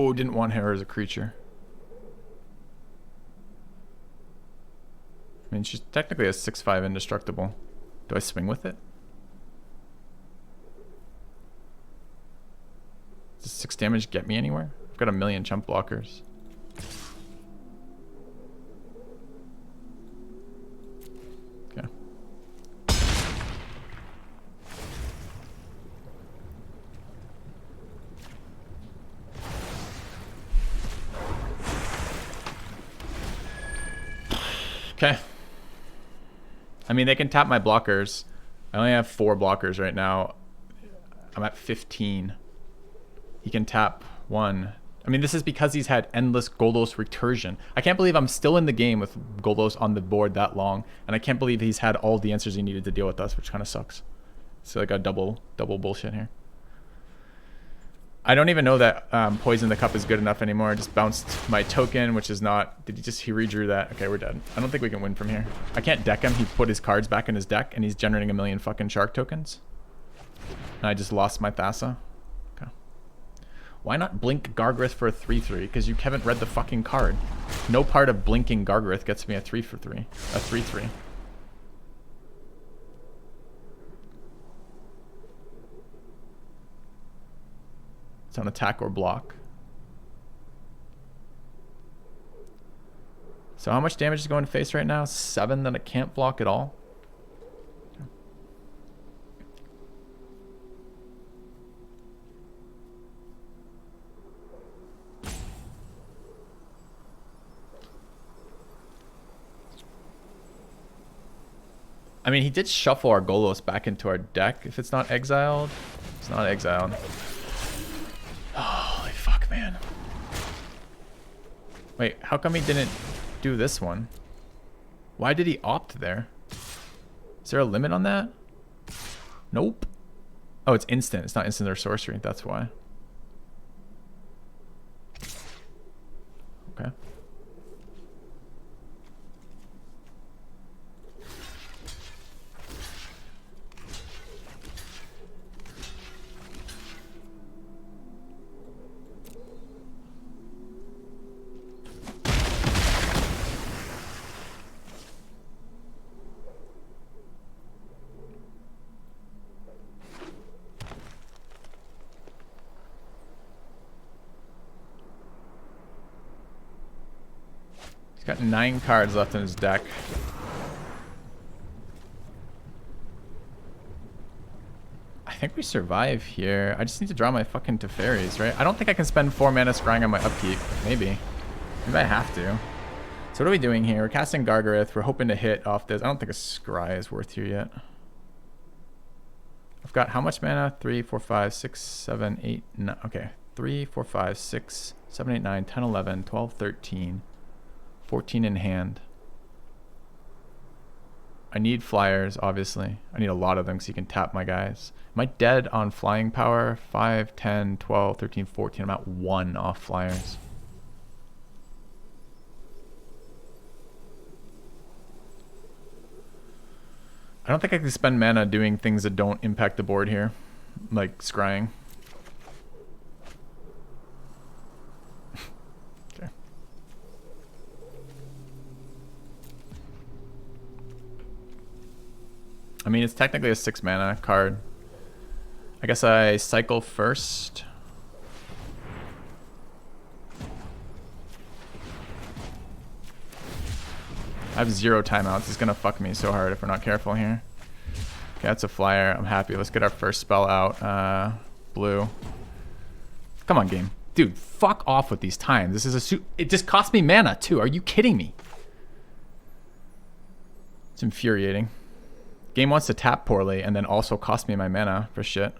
Oh, didn't want her as a creature. I mean, she's technically a 6/5 indestructible. Do I swing with it? Does 6 damage get me anywhere? I've got a million chump blockers. Okay. Okay. I mean, they can tap my blockers. I only have 4 blockers right now. I'm at 15. He can tap 1. I mean, this is because he's had endless Golos recursion. I can't believe I'm still in the game with Golos on the board that long. And I can't believe he's had all the answers he needed to deal with us, which kind of sucks. It's like a double bullshit here. I don't even know that Poison the Cup is good enough anymore. I just bounced my token, which is not... Did he redrew that? Okay, we're dead. I don't think we can win from here. I can't deck him. He put his cards back in his deck, and he's generating a million fucking shark tokens. And I just lost my Thassa. Okay. Why not blink Gargareth for a 3/3? Because you haven't read the fucking card. No part of blinking Gargareth gets me a 3/3. A 3/3. It's on attack or block. So how much damage is going to face right now? 7 that it can't block at all. I mean, he did shuffle our Golos back into our deck. If it's not exiled, it's not exiled. Holy fuck, man. Wait, how come he didn't do this one? Why did he opt there? Is there a limit on that? Nope. Oh, it's instant. It's not instant or sorcery. That's why. Okay. Got 9 cards left in his deck. I think we survive here. I just need to draw my fucking Teferis, right? I don't think I can spend 4 mana scrying on my upkeep. Maybe. Maybe I have to. So what are we doing here? We're casting Gargareth. We're hoping to hit off this. I don't think a scry is worth here yet. I've got how much mana? 3, 4, 5, 6, 7, 8, 9. Okay. 3, 4, 5, 6, 7, 8, 9, 10, 11, 12, 13. 14 in hand. I need flyers, obviously. I need a lot of them so you can tap my guys. Am I dead on flying power? 5, 10, 12, 13, 14. I'm at 1 off flyers. I don't think I can spend mana doing things that don't impact the board here. Like scrying. I mean, it's technically a 6 mana card. I guess I cycle first. I have 0 timeouts. He's gonna fuck me so hard if we're not careful here. Okay, that's a flyer. I'm happy. Let's get our first spell out. Blue. Come on, game. Dude, fuck off with these times. This is a it just cost me mana, too. Are you kidding me? It's infuriating. Game wants to tap poorly and then also cost me my mana for shit.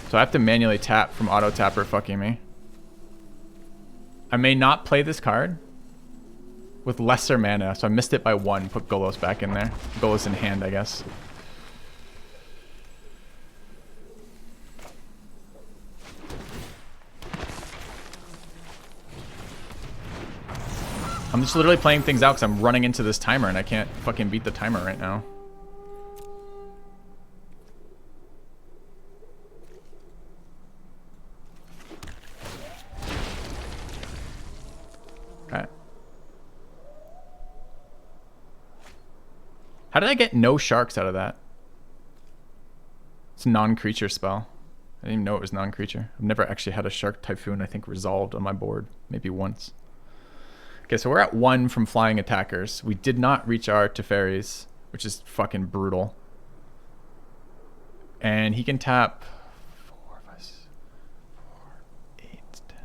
So I have to manually tap from auto tapper fucking me. I may not play this card with lesser mana, so I missed it by 1. Put Golos back in there. Golos in hand, I guess. I'm just literally playing things out because I'm running into this timer and I can't fucking beat the timer right now. How did I get no sharks out of that? It's a non-creature spell. I didn't even know it was non-creature. I've never actually had a Shark Typhoon, I think, resolved on my board. Maybe once. Okay, so we're at 1 from flying attackers. We did not reach our Teferis, which is fucking brutal. And he can tap 4, 5, 6, 4, 8, 10.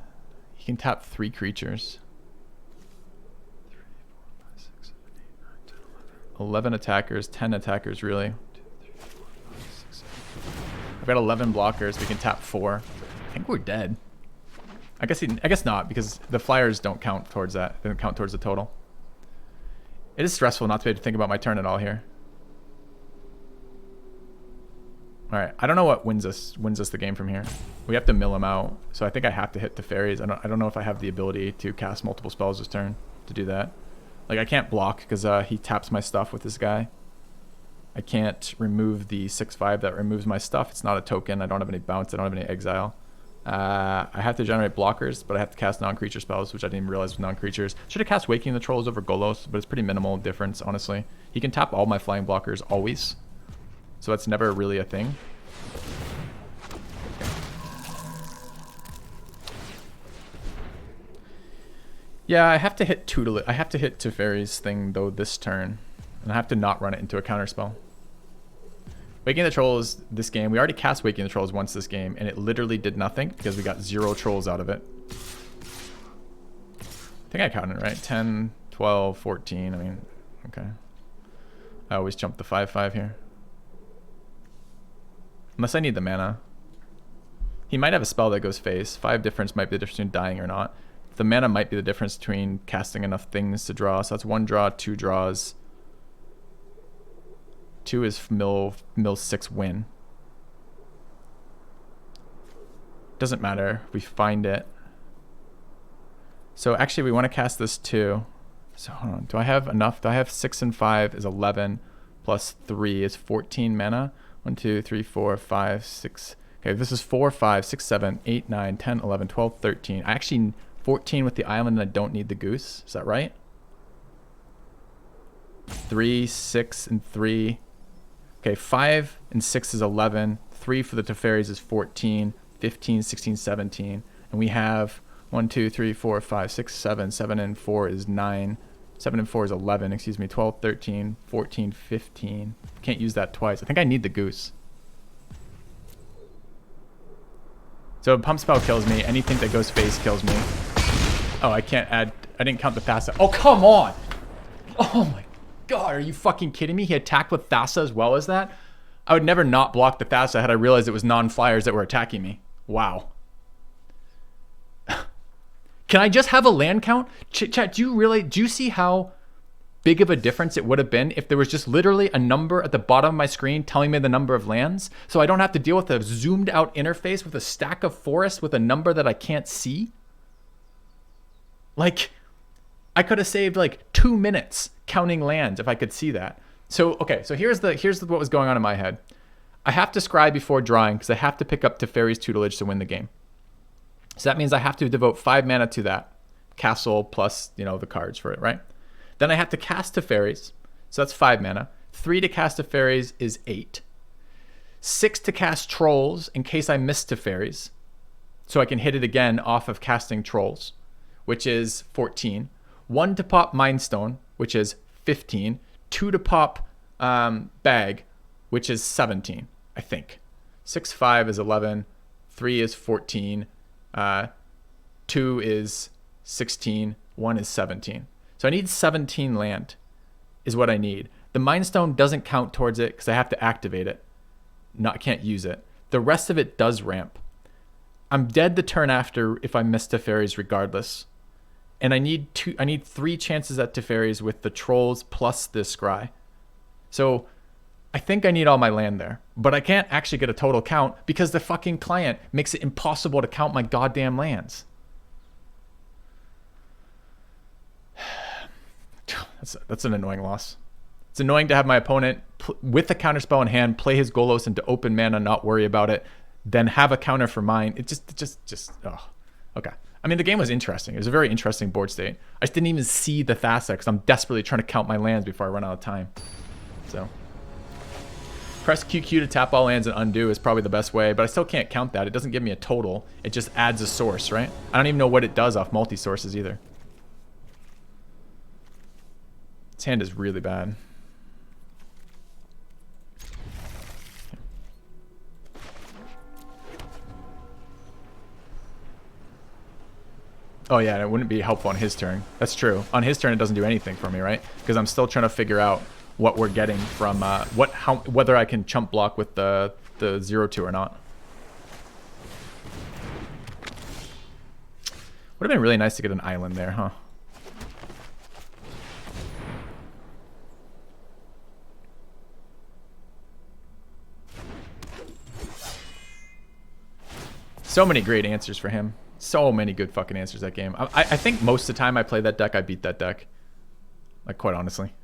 He can tap 3 creatures. 3, 4, 5, 6, 7, 8, 9, 10, 11 attackers, 10 attackers, really. I've got 11 blockers. We can tap 4. I think we're dead. I guess not, because the flyers don't count towards that. They don't count towards the total. It is stressful not to be able to think about my turn at all here. All right, I don't know what wins us the game from here. We have to mill him out, so I think I have to hit the fairies. I don't know if I have the ability to cast multiple spells this turn to do that. Like, I can't block because he taps my stuff with this guy. I can't remove the 6/5 that removes my stuff. It's not a token. I don't have any bounce. I don't have any exile. I have to generate blockers, but I have to cast non-creature spells, which I didn't even realize was non-creatures. Should have cast Waking the Trolls over Golos, but it's pretty minimal difference, honestly. He can tap all my flying blockers always, so that's never really a thing. Yeah, I have to hit I have to hit Teferi's thing though this turn, and I have to not run it into a counterspell. Waking the Trolls this game, we already cast Waking the Trolls once this game, and it literally did nothing because we got 0 trolls out of it. I think I counted right. 10, 12, 14. I mean, okay. I always jump the 5/5 here. Unless I need the mana. He might have a spell that goes face. 5 difference might be the difference between dying or not. The mana might be the difference between casting enough things to draw. So that's 1 draw, 2 draws. 2 is mill 6 win. Doesn't matter. We find it. So actually we want to cast this too. So hold on. Do I have enough? Do I have 6 and 5 is 11 plus 3 is 14 mana. 1, 2, 3, 4, 5, 6. Okay, this is 4, 5, 6, 7, 8, 9, 10, 11, 12, 13. I actually 14 with the island and I don't need the goose. Is that right? 3, 6, and 3. Okay, 5 and 6 is 11. 3 for the Teferis is 14. 15, 16, 17. And we have 1, 2, 3, 4, 5, 6, 7. 7 and 4 is 9. 7 and 4 is 11. Excuse me. 12, 13, 14, 15. Can't use that twice. I think I need the goose. So pump spell kills me. Anything that goes face kills me. Oh, I can't add. I didn't count the Thassa. Oh, come on. Oh my God, are you fucking kidding me? He attacked with Thassa as well as that? I would never not block the Thassa had I realized it was non-flyers that were attacking me. Wow. Can I just have a land count? Chat, do you see how big of a difference it would have been if there was just literally a number at the bottom of my screen telling me the number of lands? So I don't have to deal with a zoomed out interface with a stack of forests with a number that I can't see? Like, I could have saved like 2 minutes counting lands if I could see that. So, okay, so here's what was going on in my head. I have to scry before drawing because I have to pick up Teferi's tutelage to win the game. So that means I have to devote 5 mana to that. Castle plus, you know, the cards for it, right? Then I have to cast Teferi's. So that's 5 mana. 3 to cast Teferi's is 8. 6 to cast Trolls in case I miss Teferi's. So I can hit it again off of casting Trolls, which is 14. 1 to pop Mind Stone, which is 15. 2 to pop Bag, which is 17, I think. 6, 5 is 11. 3 is 14. 2 is 16. 1 is 17. So I need 17 land is what I need. The Mind Stone doesn't count towards it because I have to activate it. Can't use it. The rest of it does ramp. I'm dead the turn after if I miss Teferi's regardless. And I need 3 chances at Teferi's with the Trolls plus this Scry. So I think I need all my land there. But I can't actually get a total count because the fucking client makes it impossible to count my goddamn lands. That's an annoying loss. It's annoying to have my opponent with a counterspell in hand play his Golos into open mana, not worry about it, then have a counter for mine. It just oh. Okay. I mean, the game was interesting. It was a very interesting board state. I just didn't even see the Thassa because I'm desperately trying to count my lands before I run out of time. So press QQ to tap all lands and undo is probably the best way, but I still can't count that. It doesn't give me a total. It just adds a source, right? I don't even know what it does off multi-sources either. This hand is really bad. Oh yeah, it wouldn't be helpful on his turn. That's true. On his turn, it doesn't do anything for me, right? Because I'm still trying to figure out what we're getting from whether I can chump block with the 0-2 or not. Would have been really nice to get an island there, huh? So many great answers for him. So many good fucking answers that game. I think most of the time I play that deck, I beat that deck. Like, quite honestly.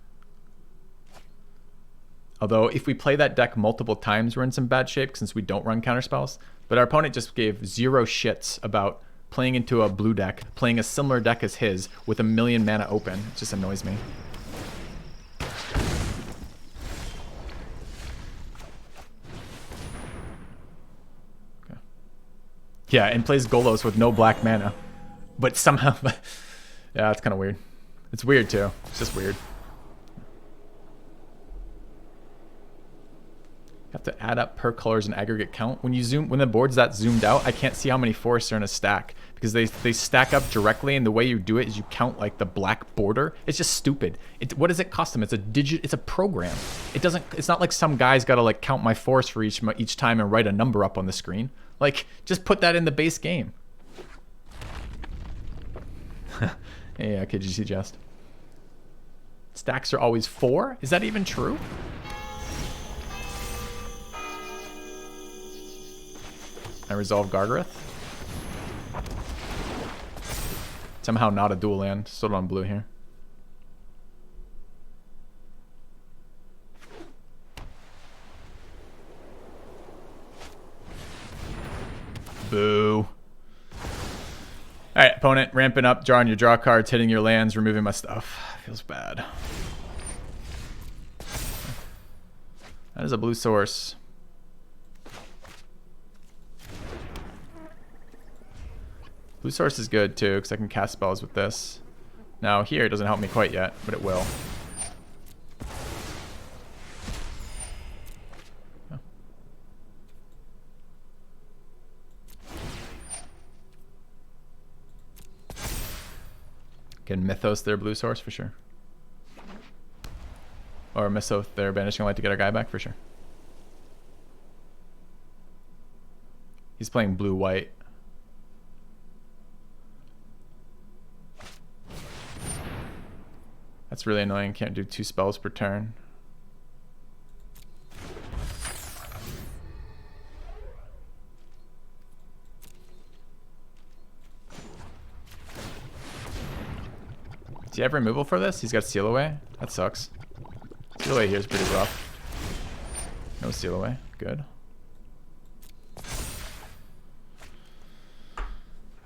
Although, if we play that deck multiple times, we're in some bad shape since we don't run counterspells. But our opponent just gave zero shits about playing into a blue deck, playing a similar deck as his with 1,000,000 mana open. It just annoys me. Okay. Yeah, and plays Golos with no black mana. But somehow... yeah, it's kind of weird. It's weird, too. It's just weird. Have to add up per colors and aggregate count. When the board's that zoomed out, I can't see how many forests are in a stack because they stack up directly, and the way you do it is you count like the black border. It's just stupid. What does it cost them? It's a program. It's not like some guy's got to like count my forests for each time and write a number up on the screen. Like, just put that in the base game. Yeah, KGC Jest. Stacks are always 4? Is that even true? I resolve Gargareth. Somehow not a dual land. Still on blue here. Boo. Alright, opponent, ramping up, drawing your draw cards, hitting your lands, removing my stuff. Feels bad. That is a blue source. Blue source is good too, because I can cast spells with this. Now here it doesn't help me quite yet, but it will. Oh. Can Mythos their blue source for sure. Or Mythos their Banishing Light to get our guy back for sure. He's playing blue-white. That's really annoying. Can't do 2 spells per turn. Do you have removal for this? He's got Seal Away? That sucks. Seal Away here is pretty rough. No Seal Away. Good.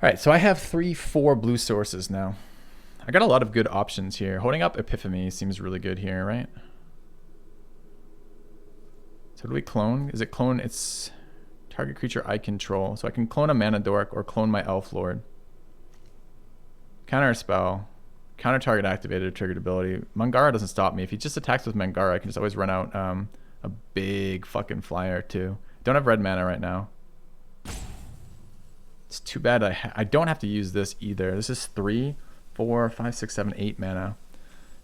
Alright, so I have 3-4 blue sources now. I got a lot of good options here. Holding up Epiphany seems really good here, right? So do we clone? Is it clone? It's target creature I control. So I can clone a Mana Dork or clone my Elf Lord. Counter a spell. Counter target activated or triggered ability. Mangara doesn't stop me. If he just attacks with Mangara, I can just always run out a big fucking flyer too. Don't have red mana right now. It's too bad I don't have to use this either. This is 3, 4, 5, 6, 7, 8 mana.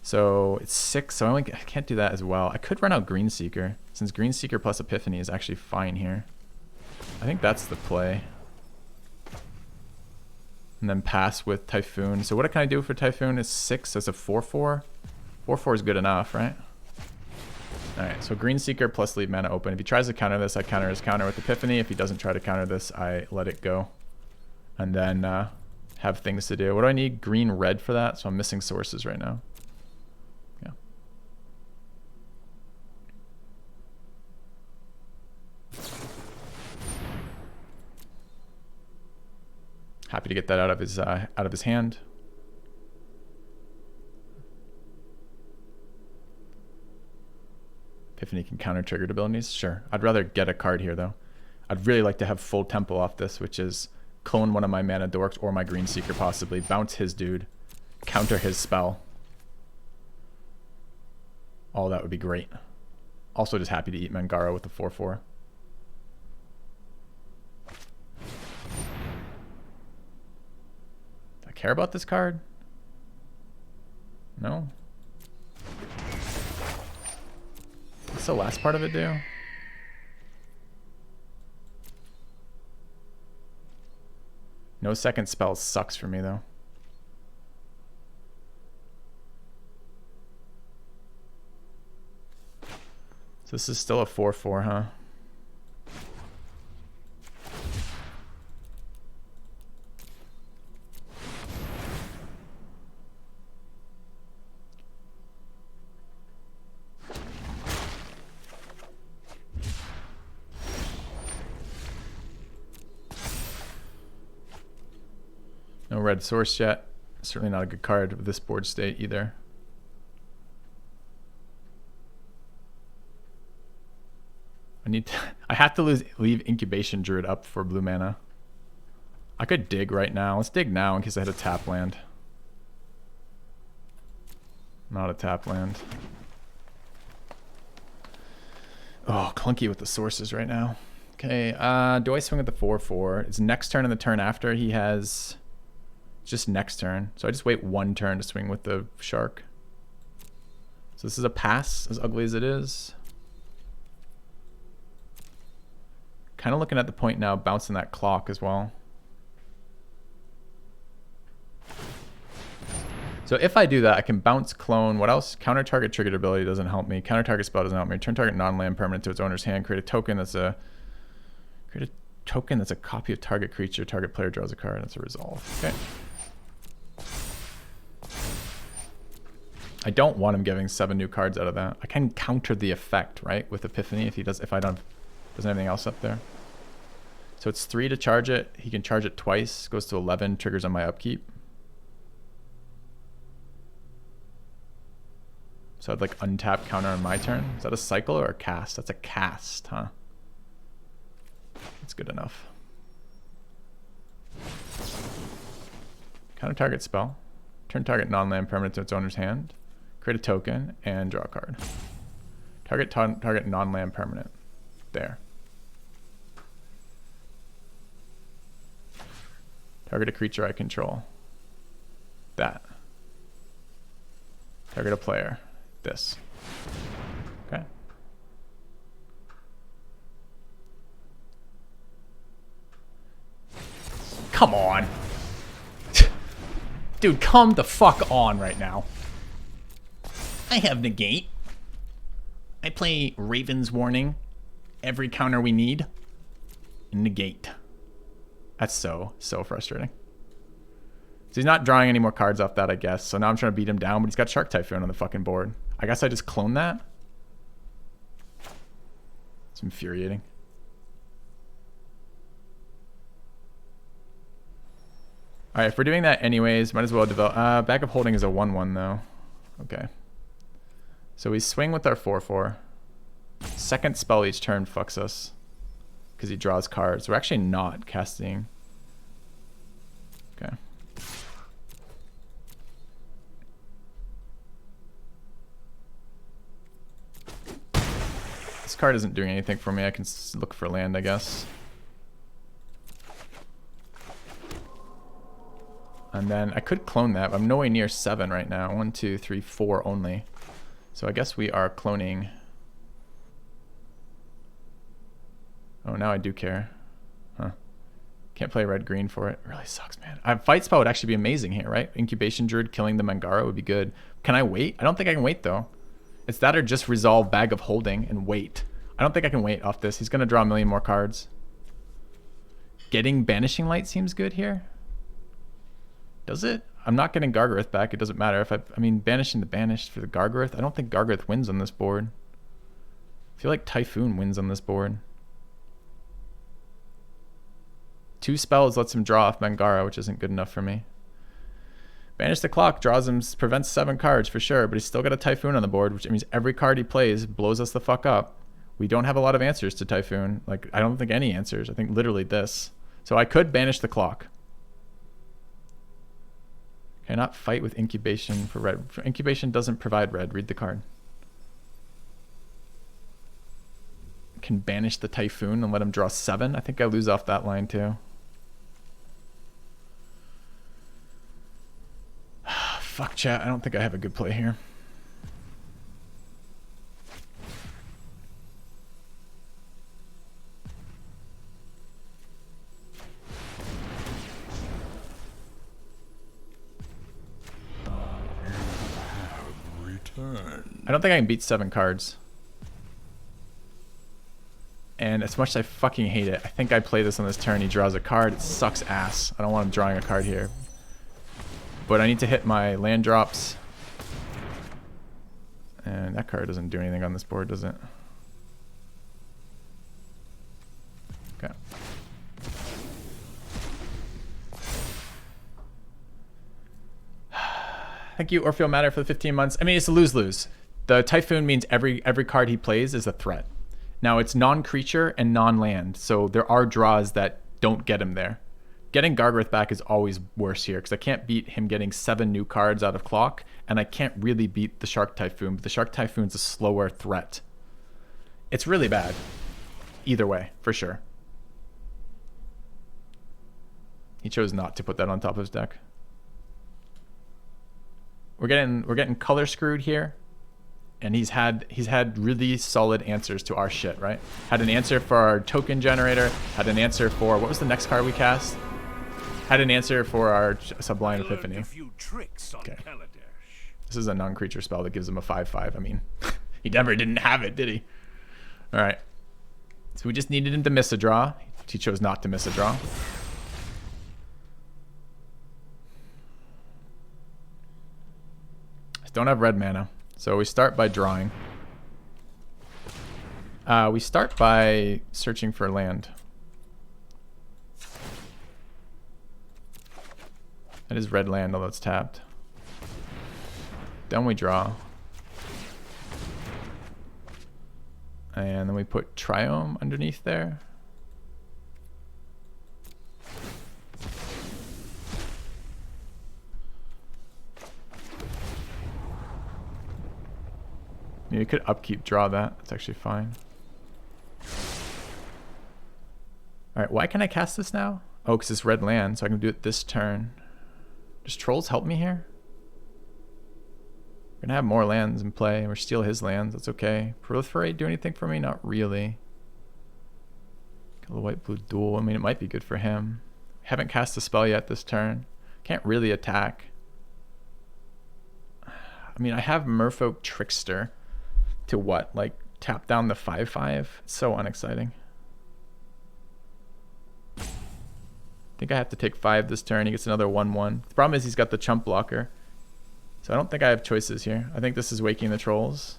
So it's 6, so I can't do that as well. I could run out Greenseeker, since Greenseeker plus Epiphany is actually fine here. I think that's the play. And then pass with Typhoon. So what can I do for Typhoon is 6 as a 4-4. 4-4 is good enough, right? Alright, so Greenseeker plus leave mana open. If he tries to counter this, I counter his counter with Epiphany. If he doesn't try to counter this, I let it go. And then have things to do. What do I need? Green, red for that? So I'm missing sources right now. Yeah. Happy to get that out of his hand. Epiphany can counter triggered abilities. Sure. I'd rather get a card here, though. I'd really like to have full tempo off this, which is clone one of my mana dorks or my green seeker possibly, bounce his dude, counter his spell. Oh, that would be great. Also just happy to eat Mangara with the 4/4. Do I care about this card? No? What's the last part of it do? No second spell sucks for me, though. So this is still a 4/4, huh? No red source yet. Certainly not a good card with this board state either. I have to leave Incubation Druid up for blue mana. I could dig right now. Let's dig now in case I hit a tap land. Not a tap land. Oh, clunky with the sources right now. Okay, do I swing with the 4/4? It's next turn and the turn after. He has just next turn. So I just wait one turn to swing with the shark. So this is a pass, as ugly as it is. Kind of looking at the point now, bouncing that clock as well. So if I do that, I can bounce clone. What else? Counter target triggered ability doesn't help me. Counter target spell doesn't help me. Turn target non-land permanent to its owner's hand. Create a token that's a copy of target creature. Target player draws a card. That's a resolve. Okay. I don't want him giving 7 new cards out of that. I can counter the effect, right, with Epiphany if I don't doesn't have anything else up there. So it's 3 to charge it. He can charge it twice. Goes to 11. Triggers on my upkeep. So I'd like untap counter on my turn. Is that a cycle or a cast? That's a cast, huh? That's good enough. Counter target spell. Turn target non-land permanent to its owner's hand. Create a token and draw a card. Target non-land permanent. There. Target a creature I control. That. Target a player. This. Okay. Come on. Dude, come the fuck on right now. I have negate. I play Raven's Warning. Every counter we need. Negate. That's so frustrating. So he's not drawing any more cards off that, I guess. So now I'm trying to beat him down, but he's got Shark Typhoon on the fucking board. I guess I just clone that. It's infuriating. Alright, if we're doing that anyways, might as well develop... Bag of Holding is a 1/1 though. Okay. So we swing with our 4/4. Second spell each turn fucks us. Because he draws cards. We're actually not casting. Okay. This card isn't doing anything for me. I can look for land, I guess. And then I could clone that, but I'm nowhere near 7 right now. 1, 2, 3, 4 only. So I guess we are cloning. Oh, now I do care. Huh. Can't play red-green for it. It really sucks, man. Fight spell would actually be amazing here, right? Incubation Druid killing the Mangara would be good. Can I wait? I don't think I can wait, though. It's that or just resolve Bag of Holding and wait. I don't think I can wait off this. He's going to draw a million more cards. Getting Banishing Light seems good here. Does it? I'm not getting Gargaroth back. It doesn't matter. I mean, banishing the banished for the Gargaroth. I don't think Gargaroth wins on this board. I feel like Typhoon wins on this board. 2 spells lets him draw off Mangara, which isn't good enough for me. Banish the Clock draws him, prevents 7 cards for sure, but he's still got a Typhoon on the board, which means every card he plays blows us the fuck up. We don't have a lot of answers to Typhoon. Like, I don't think any answers. I think literally this. So I could Banish the Clock. Cannot fight with Incubation for red. Incubation doesn't provide red. Read the card. Can banish the Typhoon and let him draw 7. I think I lose off that line too. Fuck chat. I don't think I have a good play here. I don't think I can beat 7 cards. And as much as I fucking hate it, I think I play this on this turn. He draws a card. It sucks ass. I don't want him drawing a card here. But I need to hit my land drops. And that card doesn't do anything on this board, does it? Okay. Thank you, Orfeo Matter, for the 15 months. I mean, it's a lose-lose. The Typhoon means every card he plays is a threat. Now, it's non-creature and non-land, so there are draws that don't get him there. Getting Gargorth back is always worse here, because I can't beat him getting 7 new cards out of Clock, and I can't really beat the Shark Typhoon, but the Shark Typhoon's a slower threat. It's really bad. Either way, for sure. He chose not to put that on top of his deck. We're getting color screwed here. And he's had really solid answers to our shit, right? Had an answer for our token generator, had an answer for, what was the next card we cast? Had an answer for our Sublime Epiphany. Okay. This is a non-creature spell that gives him a 5/5. I mean, he never didn't have it, did he? All right. So we just needed him to miss a draw. He chose not to miss a draw. I don't have red mana. So we start by drawing. We start by searching for land. That is red land, although it's tapped. Then we draw. And then we put Triome underneath there. You could upkeep, draw that. That's actually fine. Alright, why can I cast this now? Oh, because it's red land, so I can do it this turn. Does Trolls help me here? We're gonna have more lands in play, or steal his lands. That's okay. Proliferate do anything for me? Not really. Got a white-blue duel. I mean, it might be good for him. Haven't cast a spell yet this turn. Can't really attack. I mean, I have Merfolk Trickster. To what? Like, tap down the 5/5? It's so unexciting. I think I have to take 5 this turn. He gets another 1/1. The problem is he's got the chump blocker. So I don't think I have choices here. I think this is waking the Trolls.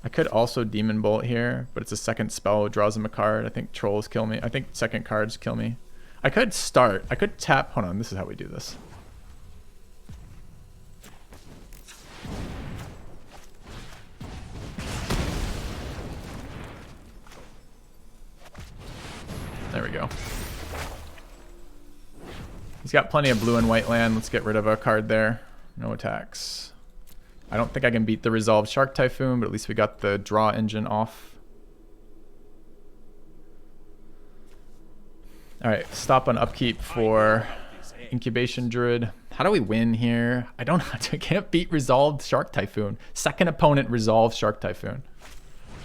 I could also Demon Bolt here, but it's a second spell. It draws him a card. I think Trolls kill me. I think second cards kill me. I could start. I could tap. Hold on. This is how we do this. There we go. He's got plenty of blue and white land. Let's get rid of a card there. No attacks. I don't think I can beat the Resolved Shark Typhoon, but at least we got the draw engine off. Alright, stop on upkeep for Incubation Druid. How do we win here? I don't know. I can't beat Resolved Shark Typhoon. Second opponent Resolved Shark Typhoon.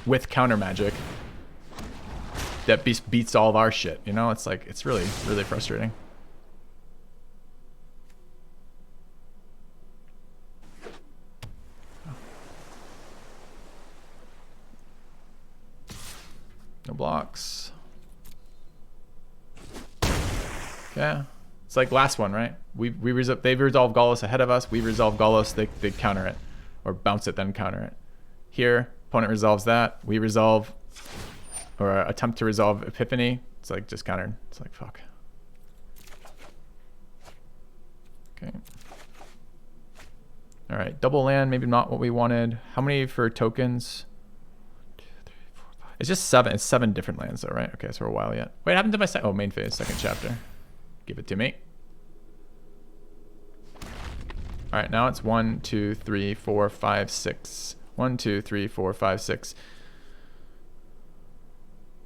With counter magic. That beats all of our shit, you know? It's like, it's really, really frustrating. No blocks. Okay. It's like last one, right? They've resolved Gallos ahead of us. We resolve Gallos, they counter it. Or bounce it, then counter it. Here, opponent resolves that. We resolve... or attempt to resolve Epiphany. It's like just countered. It's like, fuck. Okay. All right, double land, maybe not what we wanted. How many for tokens? 2, 3, 4, 5. It's just 7. It's 7 different lands though, right? Okay, so we're a while yet. Wait, what happened to my main phase, second chapter? Give it to me. All right, now it's 1, 2, 3, 4, 5, 6. 1, 2, 3, 4, 5, 6.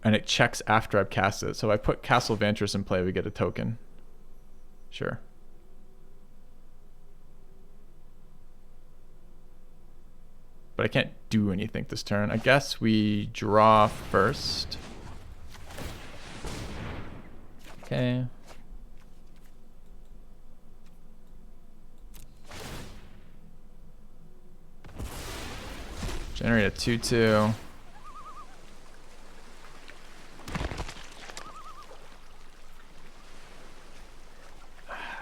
And it checks after I've cast it. So if I put Castle Vantress in play, we get a token. Sure. But I can't do anything this turn. I guess we draw first. Okay. Generate a 2/2.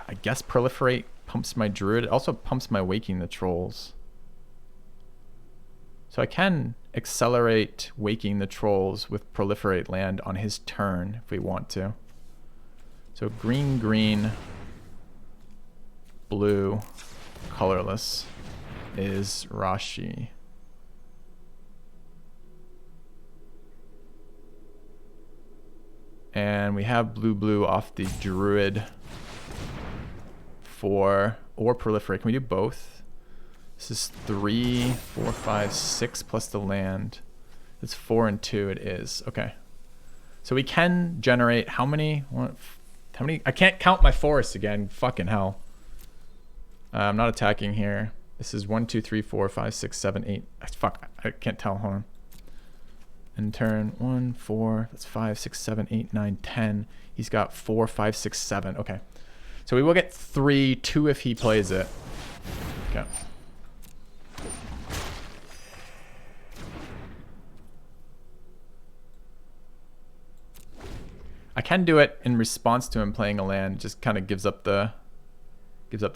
I guess Proliferate pumps my Druid. It also pumps my Waking the Trolls. So I can accelerate Waking the Trolls with Proliferate land on his turn if we want to. So green, green, blue, colorless is Rashi. And we have blue, blue off the Druid or Proliferate. Can we do both? This is 3, 4, 5, 6 plus the land. It's 4 and 2 it is. Okay. So we can generate how many? How many? I can't count my forests again. Fucking hell. I'm not attacking here. This is 1, 2, 3, 4, 5, 6, 7, 8. Fuck. I can't tell. Hold on. And turn 1, 4. That's 5, 6, 7, 8, 9, 10. He's got 4, 5, 6, 7. Okay. So we will get 3, 2 if he plays it. Okay. I can do it in response to him playing a land. It just kind of gives up the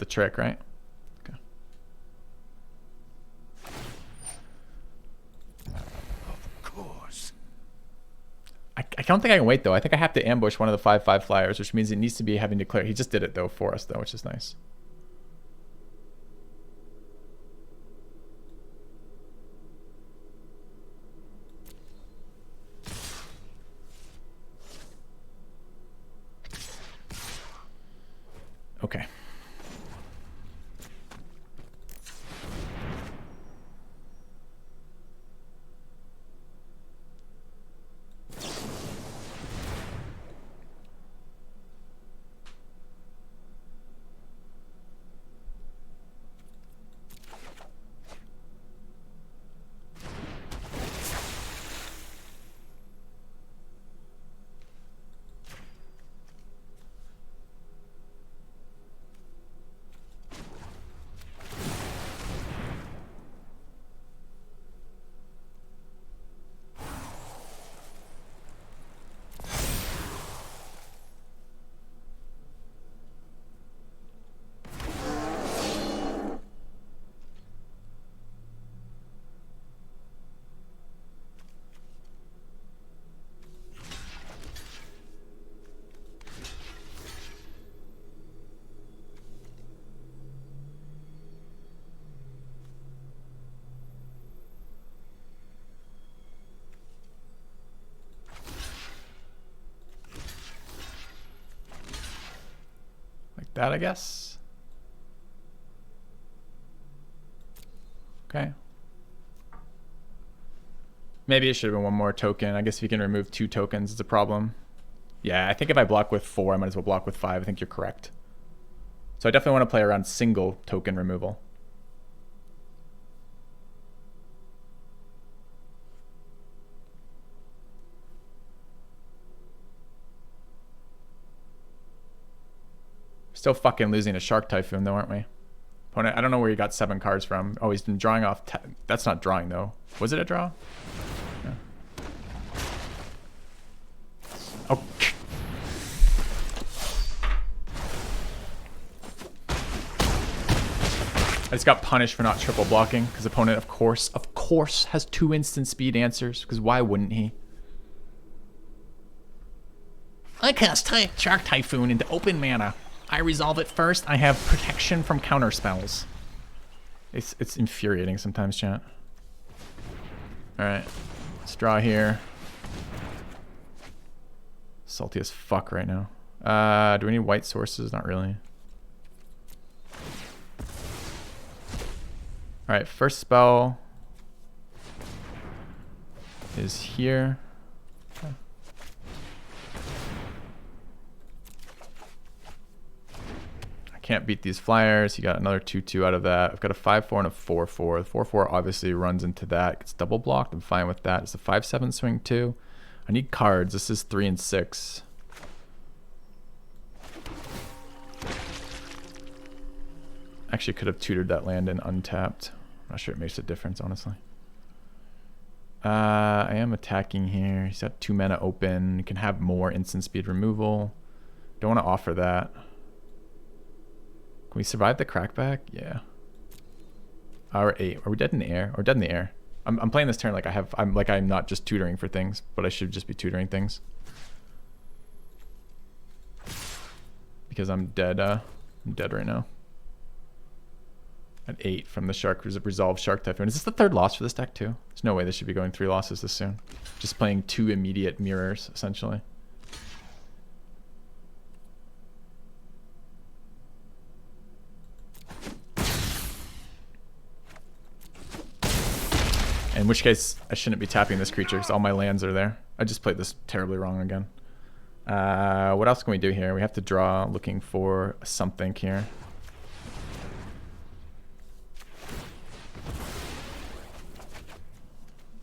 trick, right? Okay. Of course. I don't think I can wait though. I think I have to ambush one of the 5/5 flyers, which means it needs to be having declared. He just did it though for us though, which is nice. Okay. That, I guess. Okay. Maybe it should have been one more token. I guess if you can remove 2 tokens, it's a problem. Yeah, I think if I block with 4, I might as well block with 5. I think you're correct. So I definitely want to play around single token removal. Still fucking losing a Shark Typhoon though, aren't we? Opponent, I don't know where he got 7 cards from. Oh, he's been drawing off. That's not drawing though. Was it a draw? Yeah. Oh. I just got punished for not triple blocking because opponent, of course, has 2 instant speed answers. Because why wouldn't he? I cast Shark Typhoon into open mana. I resolve it first, I have protection from counter spells. It's infuriating sometimes, chat. Alright. Let's draw here. Salty as fuck right now. Do we need white sources? Not really. Alright, first spell is here. Can't beat these flyers. He got another 2/2 out of that. I've got a 5/4 and a 4/4. The 4/4 obviously runs into that. It's double blocked. I'm fine with that. It's a 5/7 swing too. I need cards. This is 3 and 6. Actually could have tutored that land and untapped. I'm not sure it makes a difference, honestly. I am attacking here. He's got 2 mana open. You can have more instant speed removal. Don't want to offer that. Can we survive the crackback? Yeah. Hour 8. Are we dead in the air? Or dead in the air? I'm playing this turn like I'm not just tutoring for things, but I should just be tutoring things. Because I'm dead. I'm dead right now. At 8 from the Shark Resolve Shark Typhoon. Is this the 3rd loss for this deck too? There's no way this should be going 3 losses this soon. Just playing 2 immediate mirrors, essentially. In which case, I shouldn't be tapping this creature because all my lands are there. I just played this terribly wrong again. What else can we do here? We have to draw, looking for something here.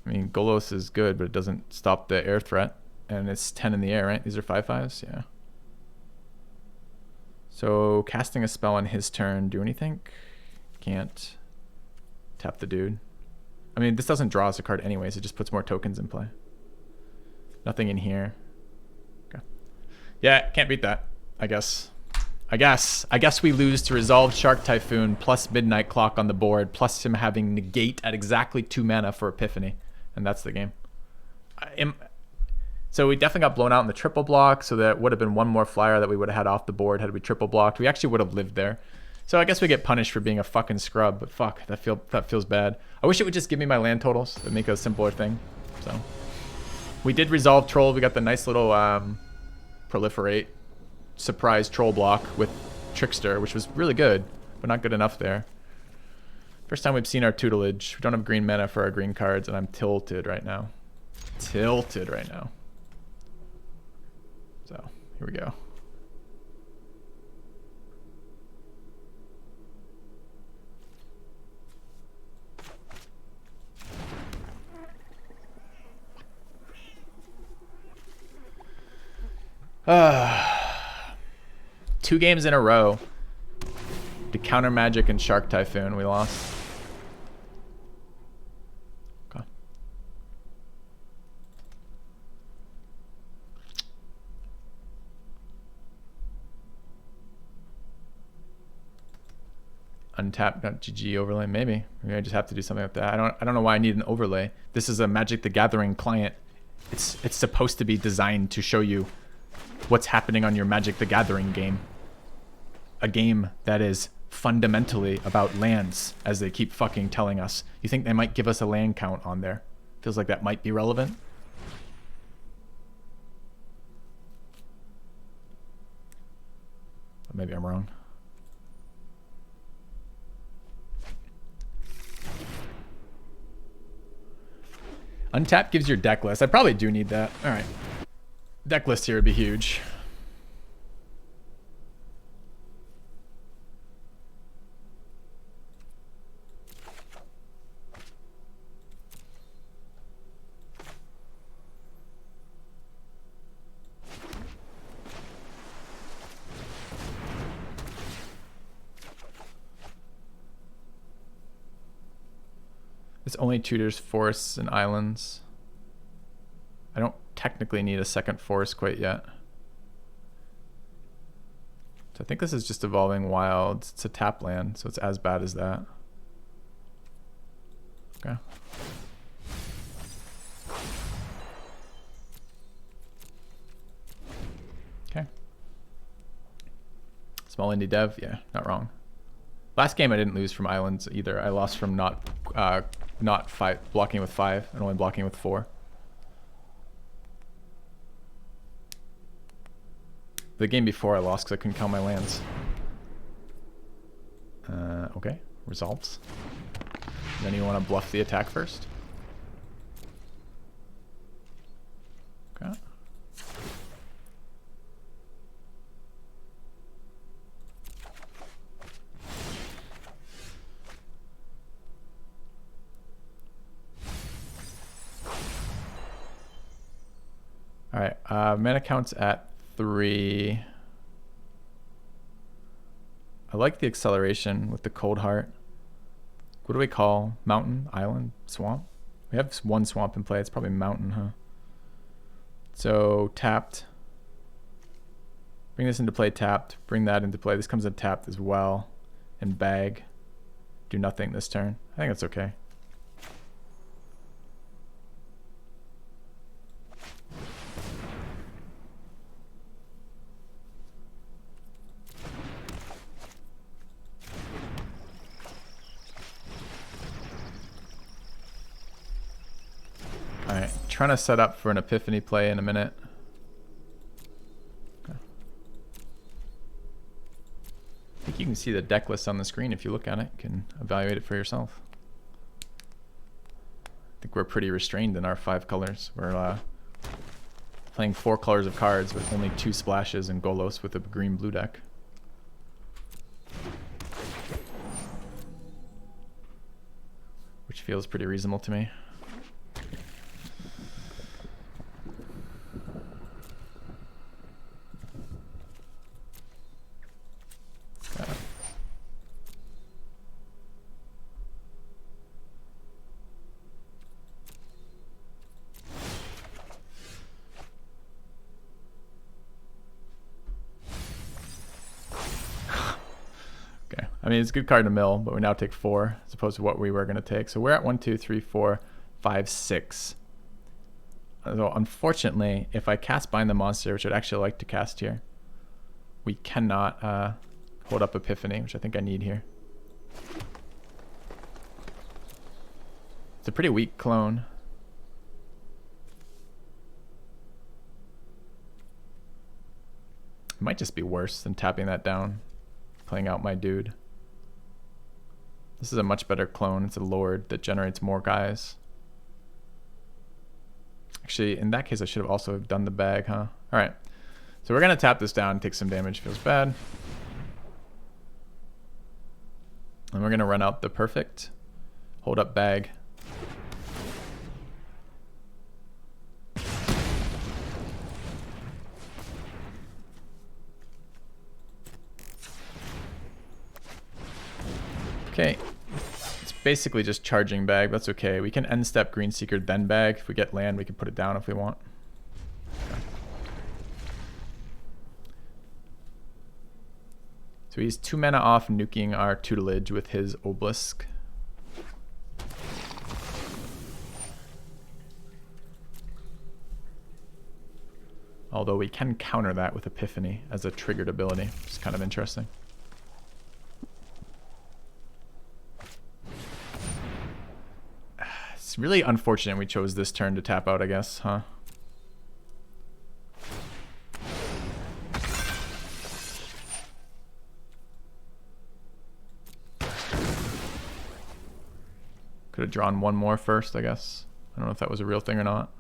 I mean, Golos is good, but it doesn't stop the air threat. And it's 10 in the air, right? These are 5/5s? Yeah. So, casting a spell on his turn, do anything? Can't. Tap the dude. I mean, this doesn't draw us a card anyways. It just puts more tokens in play. Nothing in here. Okay. Yeah, can't beat that. I guess we lose to Resolve Shark Typhoon plus Midnight Clock on the board, plus him having negate at exactly 2 mana for Epiphany. And that's the game. So we definitely got blown out in the triple block, so that would have been 1 more flyer that we would have had off the board had we triple blocked. We actually would have lived there. So I guess we get punished for being a fucking scrub, but fuck, that feels bad. I wish it would just give me my land totals. It would make a simpler thing. So we did resolve troll. We got the nice little proliferate surprise troll block with Trickster, which was really good, but not good enough there. First time we've seen our tutelage. We don't have green mana for our green cards, and I'm tilted right now. Tilted right now. So here we go. Two games in a row. To Counter Magic and Shark Typhoon, we lost. Okay. Untap.gg overlay, maybe. Maybe I just have to do something with that. I don't know why I need an overlay. This is a Magic the Gathering client. It's supposed to be designed to show you what's happening on your Magic the Gathering game. A game that is fundamentally about lands, as they keep fucking telling us. You think they might give us a land count on there? Feels like that might be relevant. But maybe I'm wrong. Untap gives your deck list. I probably do need that. All right. Deck list here would be huge. This only tutors forests and islands. I don't technically need a second forest quite yet. So I think this is just evolving wilds. It's a tap land, so it's as bad as that. Okay. Okay. Small indie dev, yeah, not wrong. Last game I didn't lose from islands either. I lost from not blocking with 5 and only blocking with 4. The game before I lost because I couldn't count my lands. Okay, results. Then you want to bluff the attack first. Okay. All right, mana count's at 3. I like the acceleration with the cold heart. What do we call mountain, island, swamp? We have 1 swamp in play. It's probably mountain, huh? So tapped. Bring this into play tapped. Bring that into play. This comes in tapped as well. And bag. Do nothing this turn. I think that's okay. Alright, trying to set up for an epiphany play in a minute. Okay. I think you can see the deck list on the screen if you look at it. You can evaluate it for yourself. I think we're pretty restrained in our 5 colors. We're playing 4 colors of cards with only 2 splashes and Golos with a green-blue deck. Which feels pretty reasonable to me. I mean, it's a good card to mill, but we now take 4 as opposed to what we were going to take. So we're at 1, 2, 3, 4, 5, 6. So unfortunately, if I cast Bind the Monster, which I'd actually like to cast here, we cannot hold up Epiphany, which I think I need here. It's a pretty weak clone. It might just be worse than tapping that down, playing out my dude. This is a much better clone. It's a Lord that generates more guys. Actually, in that case, I should have also done the bag, huh? All right. So we're going to tap this down and take some damage. Feels bad. And we're going to run out the perfect. Hold up bag. Okay, it's basically just charging bag. That's okay. We can end step Green Seeker, then bag. If we get land, we can put it down if we want. Okay. So he's 2 mana off nuking our tutelage with his Obelisk. Although we can counter that with Epiphany as a triggered ability. It's kind of interesting. It's really unfortunate we chose this turn to tap out, I guess, huh? Could have drawn 1 more first, I guess. I don't know if that was a real thing or not.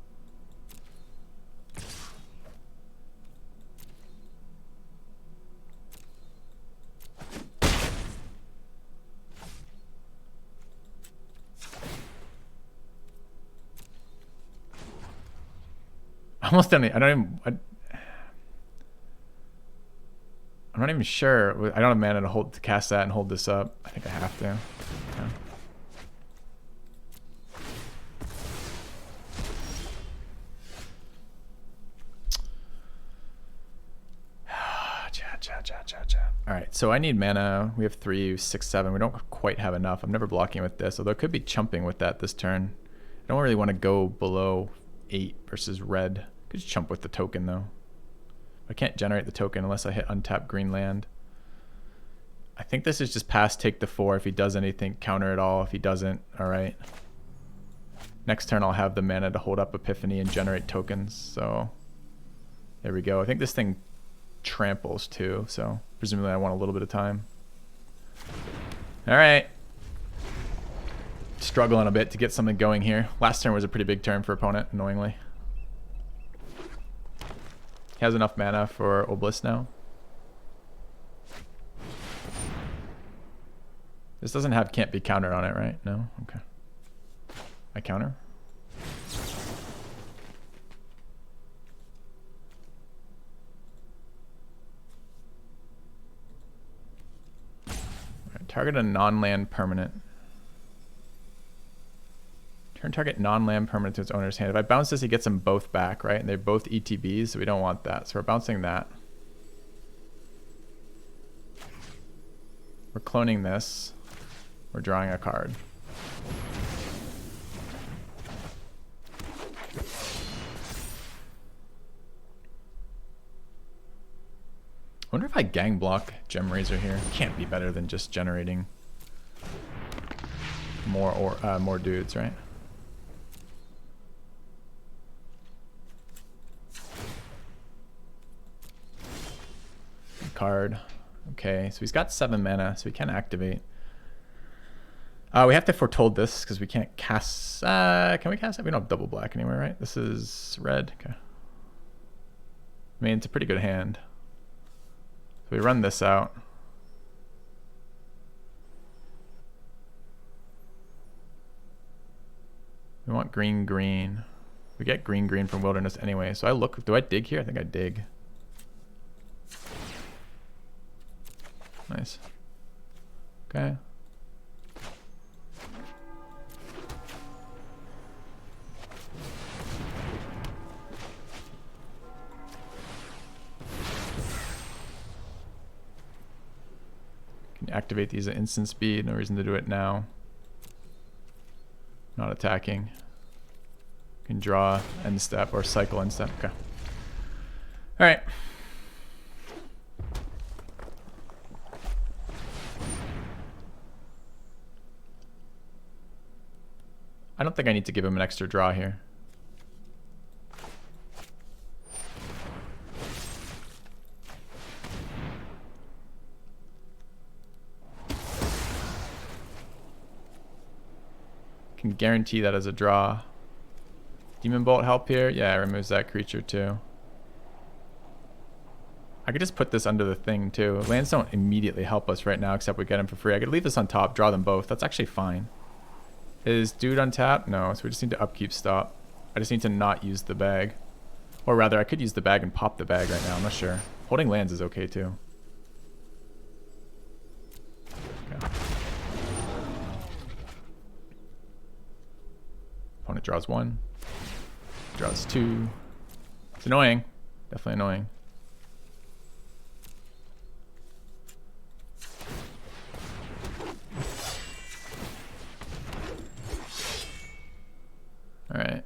Almost done it. I'm not even sure. I don't have mana to cast that and hold this up. I think I have to. Okay. All right, so I need mana. We have 3, 6, 7. We don't quite have enough. I'm never blocking with this, although I could be chumping with that this turn. I don't really want to go below 8 versus red. Could just chump with the token though. I can't generate the token unless I hit untap green land. I think this is just pass, take the 4. If he does anything, counter it all. If he doesn't, alright. Next turn I'll have the mana to hold up Epiphany and generate tokens. So there we go. I think this thing tramples too, so presumably I want a little bit of time. Alright. Struggling a bit to get something going here. Last turn was a pretty big turn for opponent, annoyingly. He has enough mana for Obelisk now. This doesn't have can't be countered on it, right? No? Okay. I counter. Right, target a non-land permanent. Turn target non-land permanent to its owner's hand. If I bounce this, he gets them both back, right? And they're both ETBs, so we don't want that. So we're bouncing that. We're cloning this. We're drawing a card. I wonder if I gang block Gem Razor here. Can't be better than just generating more dudes, right? Card. Okay, so he's got 7 mana, so we can activate. We have to foretold this because we can't cast. Can we cast it? We don't have double black anywhere, right? This is red. Okay. I mean, it's a pretty good hand. So we run this out. We want green, green. We get green, green from Wilderness anyway. So I look. Do I dig here? I think I dig. Nice. Okay. Can activate these at instant speed. No reason to do it now. Not attacking. Can draw end step or cycle end step. Okay. All right. I don't think I need to give him an extra draw here. Can guarantee that as a draw. Demon Bolt help here? Yeah, it removes that creature too. I could just put this under the thing too. Lands don't immediately help us right now except we get them for free. I could leave this on top, draw them both. That's actually fine. Is dude untapped? No, so we just need to upkeep stop. I just need to not use the bag. Or rather, I could use the bag and pop the bag right now. I'm not sure. Holding lands is okay too. Okay. Opponent draws 1. Draws 2. It's annoying. Definitely annoying. All right.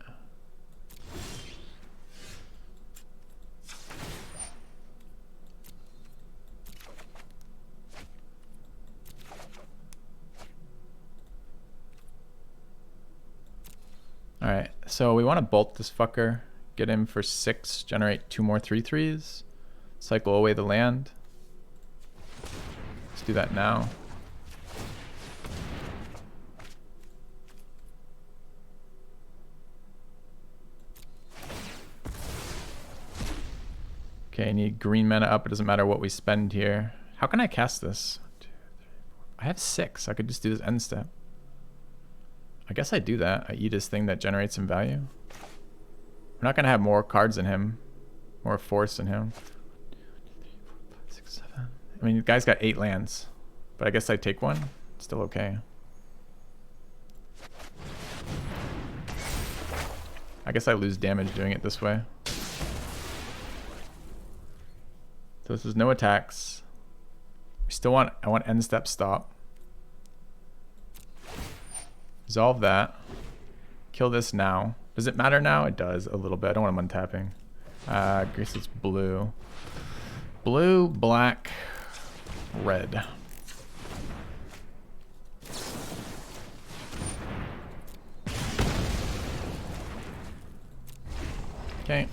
All right. So we want to bolt this fucker, get him for 6, generate 2 more 3/3s, cycle away the land. Let's do that now. Okay, I need green mana up. It doesn't matter what we spend here. How can I cast this? 1, 2, 3, 4. I have 6. I could just do this end step. I guess I do that. I eat his thing that generates some value. We're not going to have more cards in him. More force in him. 1, 2, 3, 4, 5, 6, 7. I mean, the guy's got 8 lands. But I guess I take 1. It's still okay. I guess I lose damage doing it this way. So this is no attacks. We still want, I want end step stop. Resolve that. Kill this now. Does it matter now? It does a little bit. I don't want him untapping. I guess it's blue. Blue, black, red. Okay.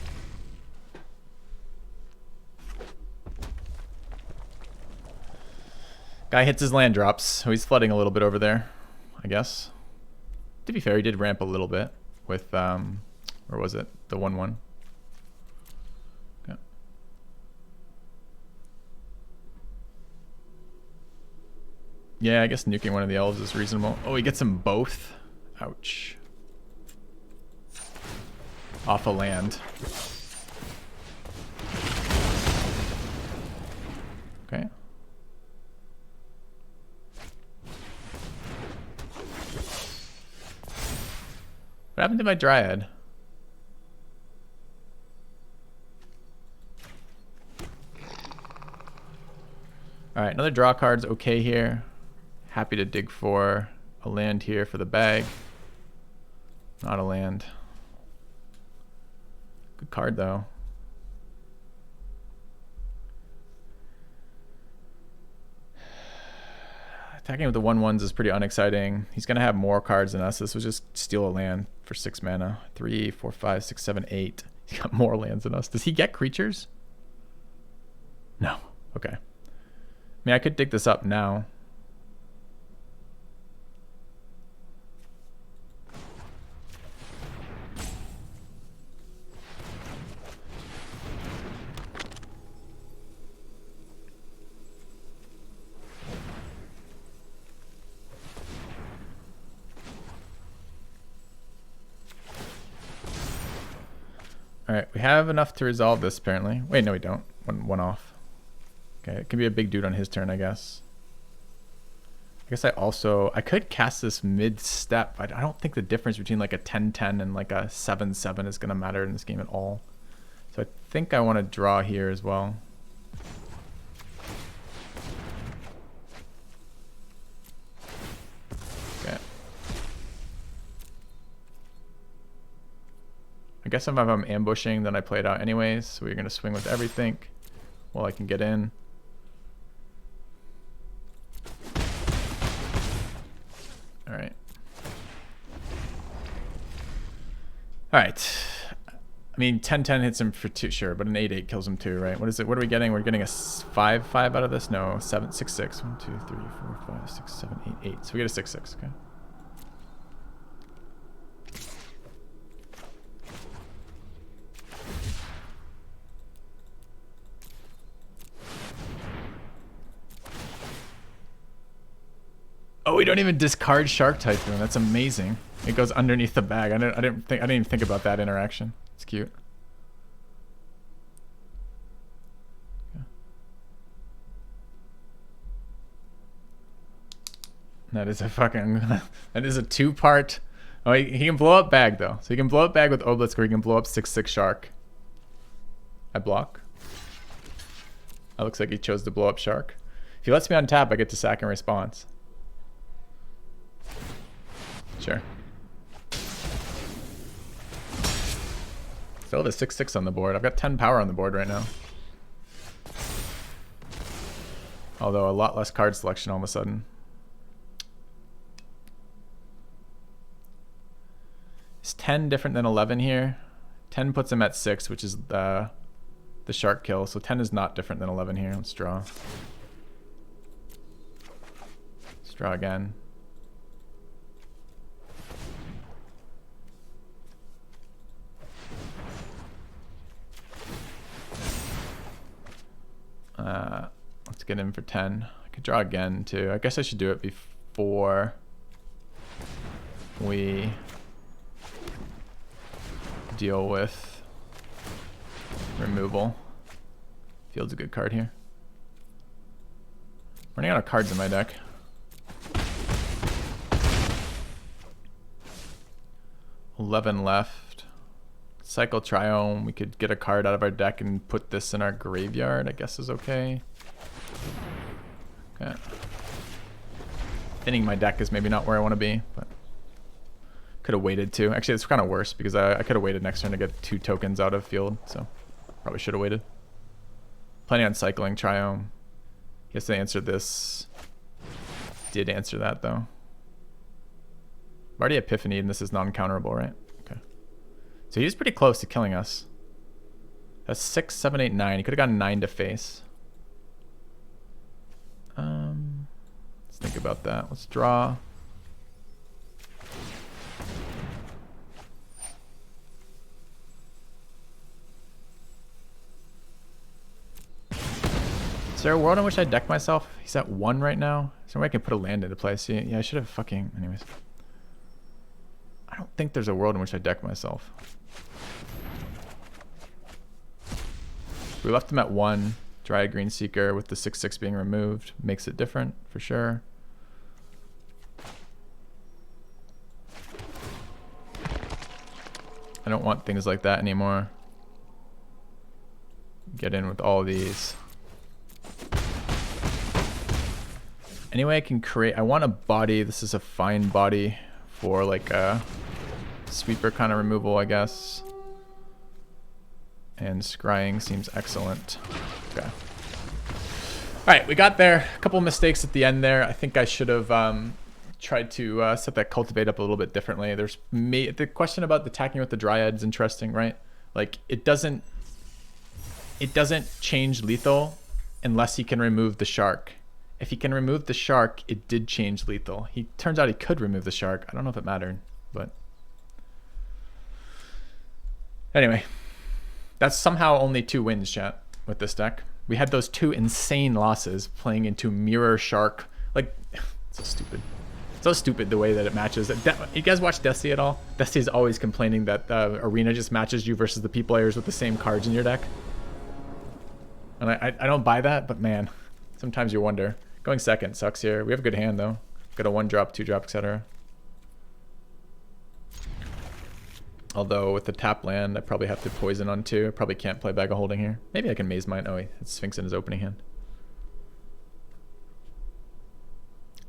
Guy hits his land drops, so he's flooding a little bit over there, I guess. To be fair, he did ramp a little bit with, where was it? The 1-1. Okay. Yeah, I guess nuking one of the elves is reasonable. Oh, he gets them both? Ouch. Off a land. Okay. What happened to my Dryad? Alright, another draw card's okay here. Happy to dig for a land here for the bag. Not a land. Good card though. Attacking with the 1/1s is pretty unexciting. He's gonna have more cards than us. This was just steal a land for 6 mana. 3, 4, 5, 6, 7, 8. He's got more lands than us. Does he get creatures? No. Okay. I mean, I could dig this up now. Alright, we have enough to resolve this apparently. Wait, no we don't. One off. Okay, it can be a big dude on his turn, I guess. I guess I could cast this mid-step. I don't think the difference between like a 10-10 and like a 7-7 is going to matter in this game at all. So I think I want to draw here as well. Okay. I guess if I'm ambushing, then I play it out anyways. So we're going to swing with everything while I can get in. All right. All right. I mean, 10-10 hits him for 2, sure, but an 8-8 kills him too, right? What is it? What are we getting? We're getting a 5-5 out of this? No, 7-6-6. 1, 2, 3, 4, 5, 6, 7, 8, 8. So we get a 6-6, okay. Oh, we don't even discard Shark Typhoon. That's amazing. It goes underneath the bag. I didn't even think about that interaction. It's cute. Yeah. That is a fucking. That is a 2-part. Oh, he can blow up bag though. So he can blow up bag with Obelisk, or he can blow up 6/6 Shark. I block. That looks like he chose to blow up Shark. If he lets me untap, I get to sack in response. Sure. Still have a 6/6 on the board. I've got 10 power on the board right now. Although a lot less card selection all of a sudden. Is 10 different than 11 here? 10 puts him at 6, which is the shark kill. So 10 is not different than 11 here. Let's draw. Let's draw again. Let's get in for 10. I could draw again too. I guess I should do it before we deal with removal. Field's a good card here. Running out of cards in my deck. $11 left. Cycle Triome. We could get a card out of our deck and put this in our graveyard, I guess is okay. Okay. Thinning my deck is maybe not where I want to be, but could have waited too. Actually, it's kind of worse because I could have waited next turn to get 2 tokens out of field, so probably should have waited. Planning on cycling Triome. Guess they answered this. Did answer that though. I've already Epiphany and this is non-counterable, right? Okay. So he's pretty close to killing us. That's 6, 7, 8, 9. He could have gotten 9 to face. Let's think about that. Let's draw. Is there a world in which I deck myself? He's at 1 right now. Is there a way I can put a land into play? See, yeah, I should have fucking... Anyways. I don't think there's a world in which I deck myself. We left him at 1. Dryad Green Seeker with the 6/6 being removed. Makes it different, for sure. I don't want things like that anymore. Get in with all these. Anyway, I can create... I want a body. This is a fine body for like a sweeper kind of removal, I guess. And scrying seems excellent. Okay. Alright, we got there. A couple mistakes at the end there. I think I should have tried to set that cultivate up a little bit differently. There's the question about attacking with the Dryad is interesting, right? Like, it doesn't change lethal unless he can remove the shark. If he can remove the shark, it did change lethal. Turns out he could remove the shark. I don't know if it mattered, but anyway, that's somehow only 2 wins, chat, with this deck. We had those 2 insane losses playing into mirror shark. Like, so stupid. So stupid the way that it matches. You guys watch Dusty at all? Dusty's always complaining that Arena just matches you versus the P players with the same cards in your deck. And I don't buy that, but man, sometimes you wonder. Going second sucks here. We have a good hand though. Got a 1-drop, 2-drop, etc. Although with the tap land, I probably have to poison on 2. I probably can't play Bag of Holding here. Maybe I can Maze Mine. Oh wait, it's Sphinx in his opening hand.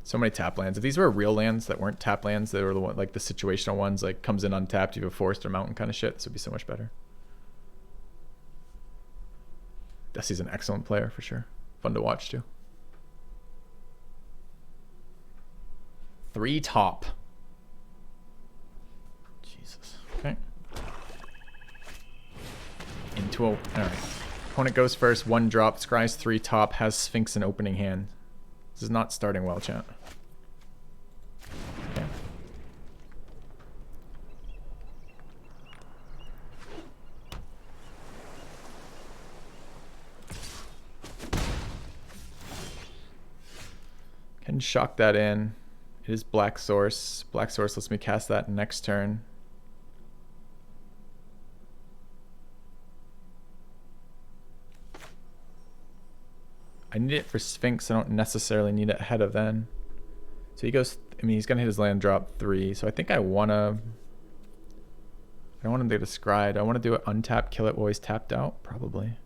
So many tap lands. If these were real lands that weren't tap lands, they were the one, like the situational ones, like comes in untapped, you have a forest or mountain kind of shit. This would be so much better. Dusty's an excellent player for sure. Fun to watch too. 3 top. Jesus. Okay. Into a... Alright. Opponent goes first. 1 drop. Scries 3 top. Has Sphinx in opening hand. This is not starting well, chat. Okay. Can shock that in. It is Black Source. Black Source lets me cast that next turn. I need it for Sphinx. I don't necessarily need it ahead of then. So he goes... I mean, he's going to hit his land drop 3. So I think I want to... I don't want him to get a scry. I want to do it untap, kill it while he's tapped out? Probably.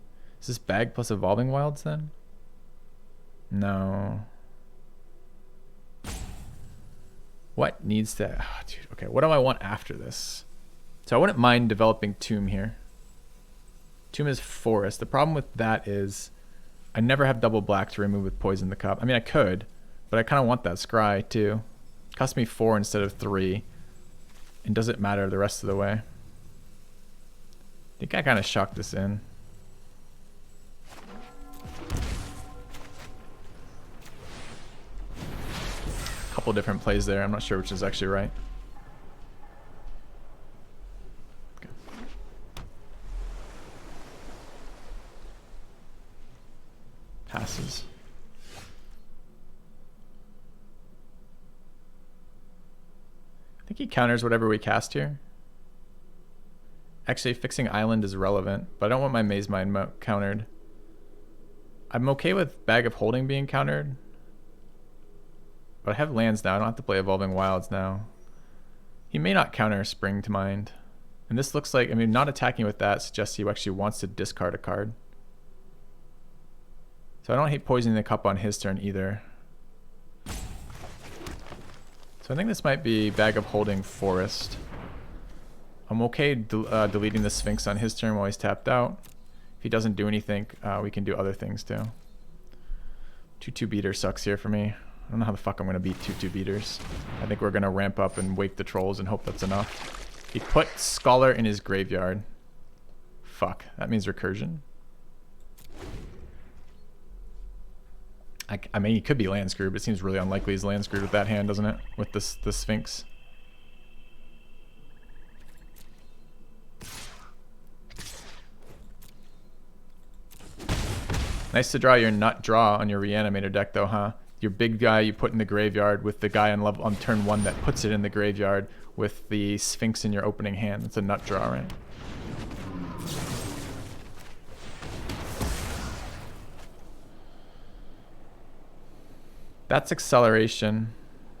Is this bag plus Evolving Wilds then? No. What needs to... Oh, dude, okay, what do I want after this? So I wouldn't mind developing Tomb here. Tomb is Forest. The problem with that is I never have double black to remove with Poison the Cup. I mean, I could, but I kind of want that scry too. Cost me 4 instead of 3. And does it matter the rest of the way? I think I kind of shocked this in. Couple different plays there. I'm not sure which is actually right. Okay. Passes. I think he counters whatever we cast here. Actually, fixing Island is relevant, but I don't want my Maze Mine countered. I'm okay with Bag of Holding being countered. But I have lands now. I don't have to play Evolving Wilds now. He may not counter Spring to Mind. And this looks like, I mean, not attacking with that suggests he actually wants to discard a card. So I don't hate Poisoning the Cup on his turn either. So I think this might be Bag of Holding Forest. I'm okay deleting the Sphinx on his turn while he's tapped out. If he doesn't do anything, we can do other things too. 2/2 beater sucks here for me. I don't know how the fuck I'm going to beat 2/2 beaters. I think we're going to ramp up and wake the trolls and hope that's enough. He put Scholar in his graveyard. Fuck. That means recursion. I mean, he could be land screwed, but it seems really unlikely he's land screwed with that hand, doesn't it? With the Sphinx. Nice to draw your nut draw on your reanimator deck, though, huh? Your big guy you put in the graveyard with the guy on turn 1 that puts it in the graveyard with the Sphinx in your opening hand. That's a nut draw, right? That's acceleration.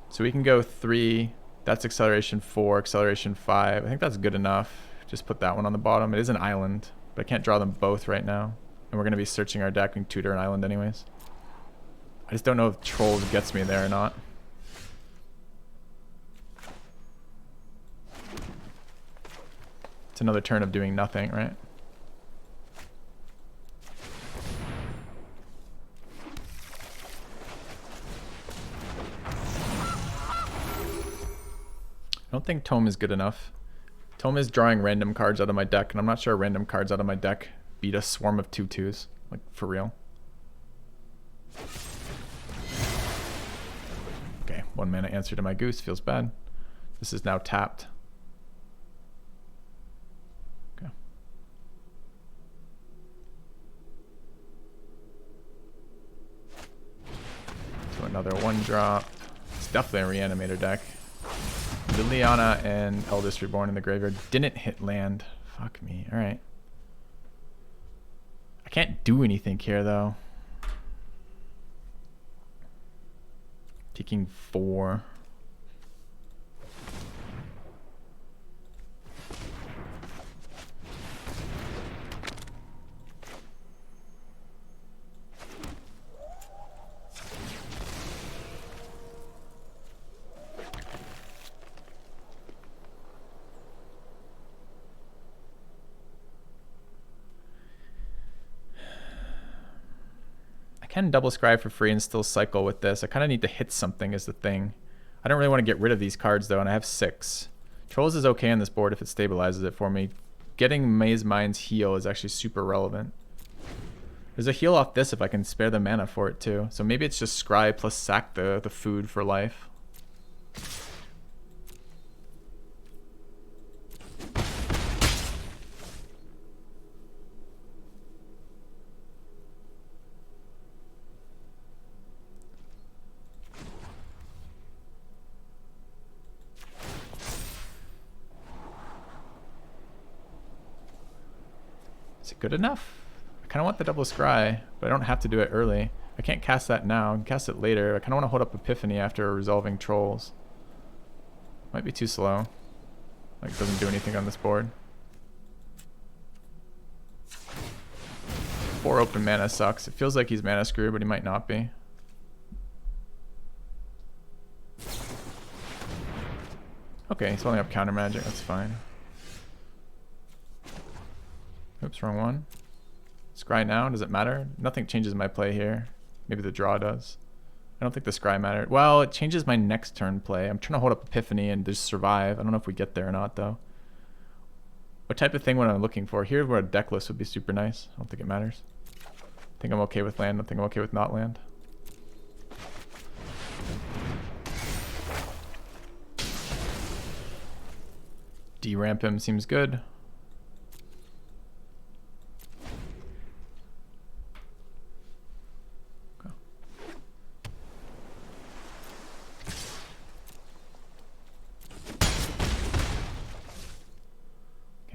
So we can go 3. That's acceleration 4, acceleration 5. I think that's good enough. Just put that one on the bottom. It is an island, but I can't draw them both right now. And we're going to be searching our deck and tutor an island anyways. I just don't know if Trolls gets me there or not. It's another turn of doing nothing, right? I don't think Tome is good enough. Tome is drawing random cards out of my deck, and I'm not sure random cards out of my deck beat a swarm of 2/2s. Like, for real. Okay, 1 mana answer to my goose. Feels bad. This is now tapped. Okay. So another 1-drop. It's definitely a reanimator deck. Liliana and Eldest Reborn in the graveyard didn't hit land. Fuck me. Alright. I can't do anything here, though. Taking 4. I can double scry for free and still cycle with this. I kind of need to hit something is the thing. I don't really want to get rid of these cards though, and I have 6. Trolls is okay on this board if it stabilizes it for me. Getting Maze Mind's heal is actually super relevant. There's a heal off this if I can spare the mana for it too. So maybe it's just scry plus sack the food for life. Is it good enough? I kind of want the double scry, but I don't have to do it early. I can't cast that now. I can cast it later. I kind of want to hold up Epiphany after resolving Trolls. Might be too slow. Like, it doesn't do anything on this board. 4 open mana sucks. It feels like he's mana screwed, but he might not be. Okay, he's holding up counter magic. That's fine. Oops, wrong one. Scry now, does it matter? Nothing changes my play here. Maybe the draw does. I don't think the scry mattered. Well, it changes my next turn play. I'm trying to hold up Epiphany and just survive. I don't know if we get there or not, though. What type of thing would I looking for? Here where a deck list would be super nice. I don't think it matters. I think I'm okay with land. I think I'm okay with not land. De-ramp him seems good.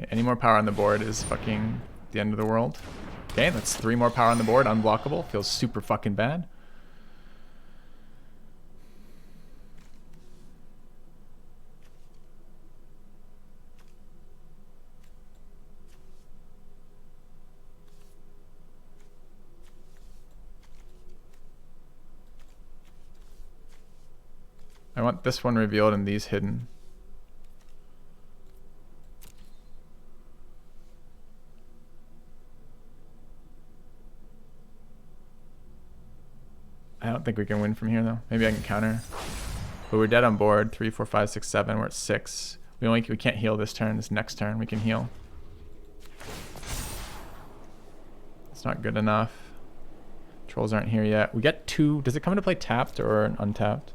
Any more power on the board is fucking the end of the world. Okay, that's 3 more power on the board. Unblockable. Feels super fucking bad. I want this one revealed and these hidden. I don't think we can win from here though. Maybe I can counter. But we're dead on board. 3, 4, 5, 6, 7. We're at 6. We can't heal this turn. This next turn we can heal. It's not good enough. Trolls aren't here yet. We get 2. Does it come into play tapped or untapped?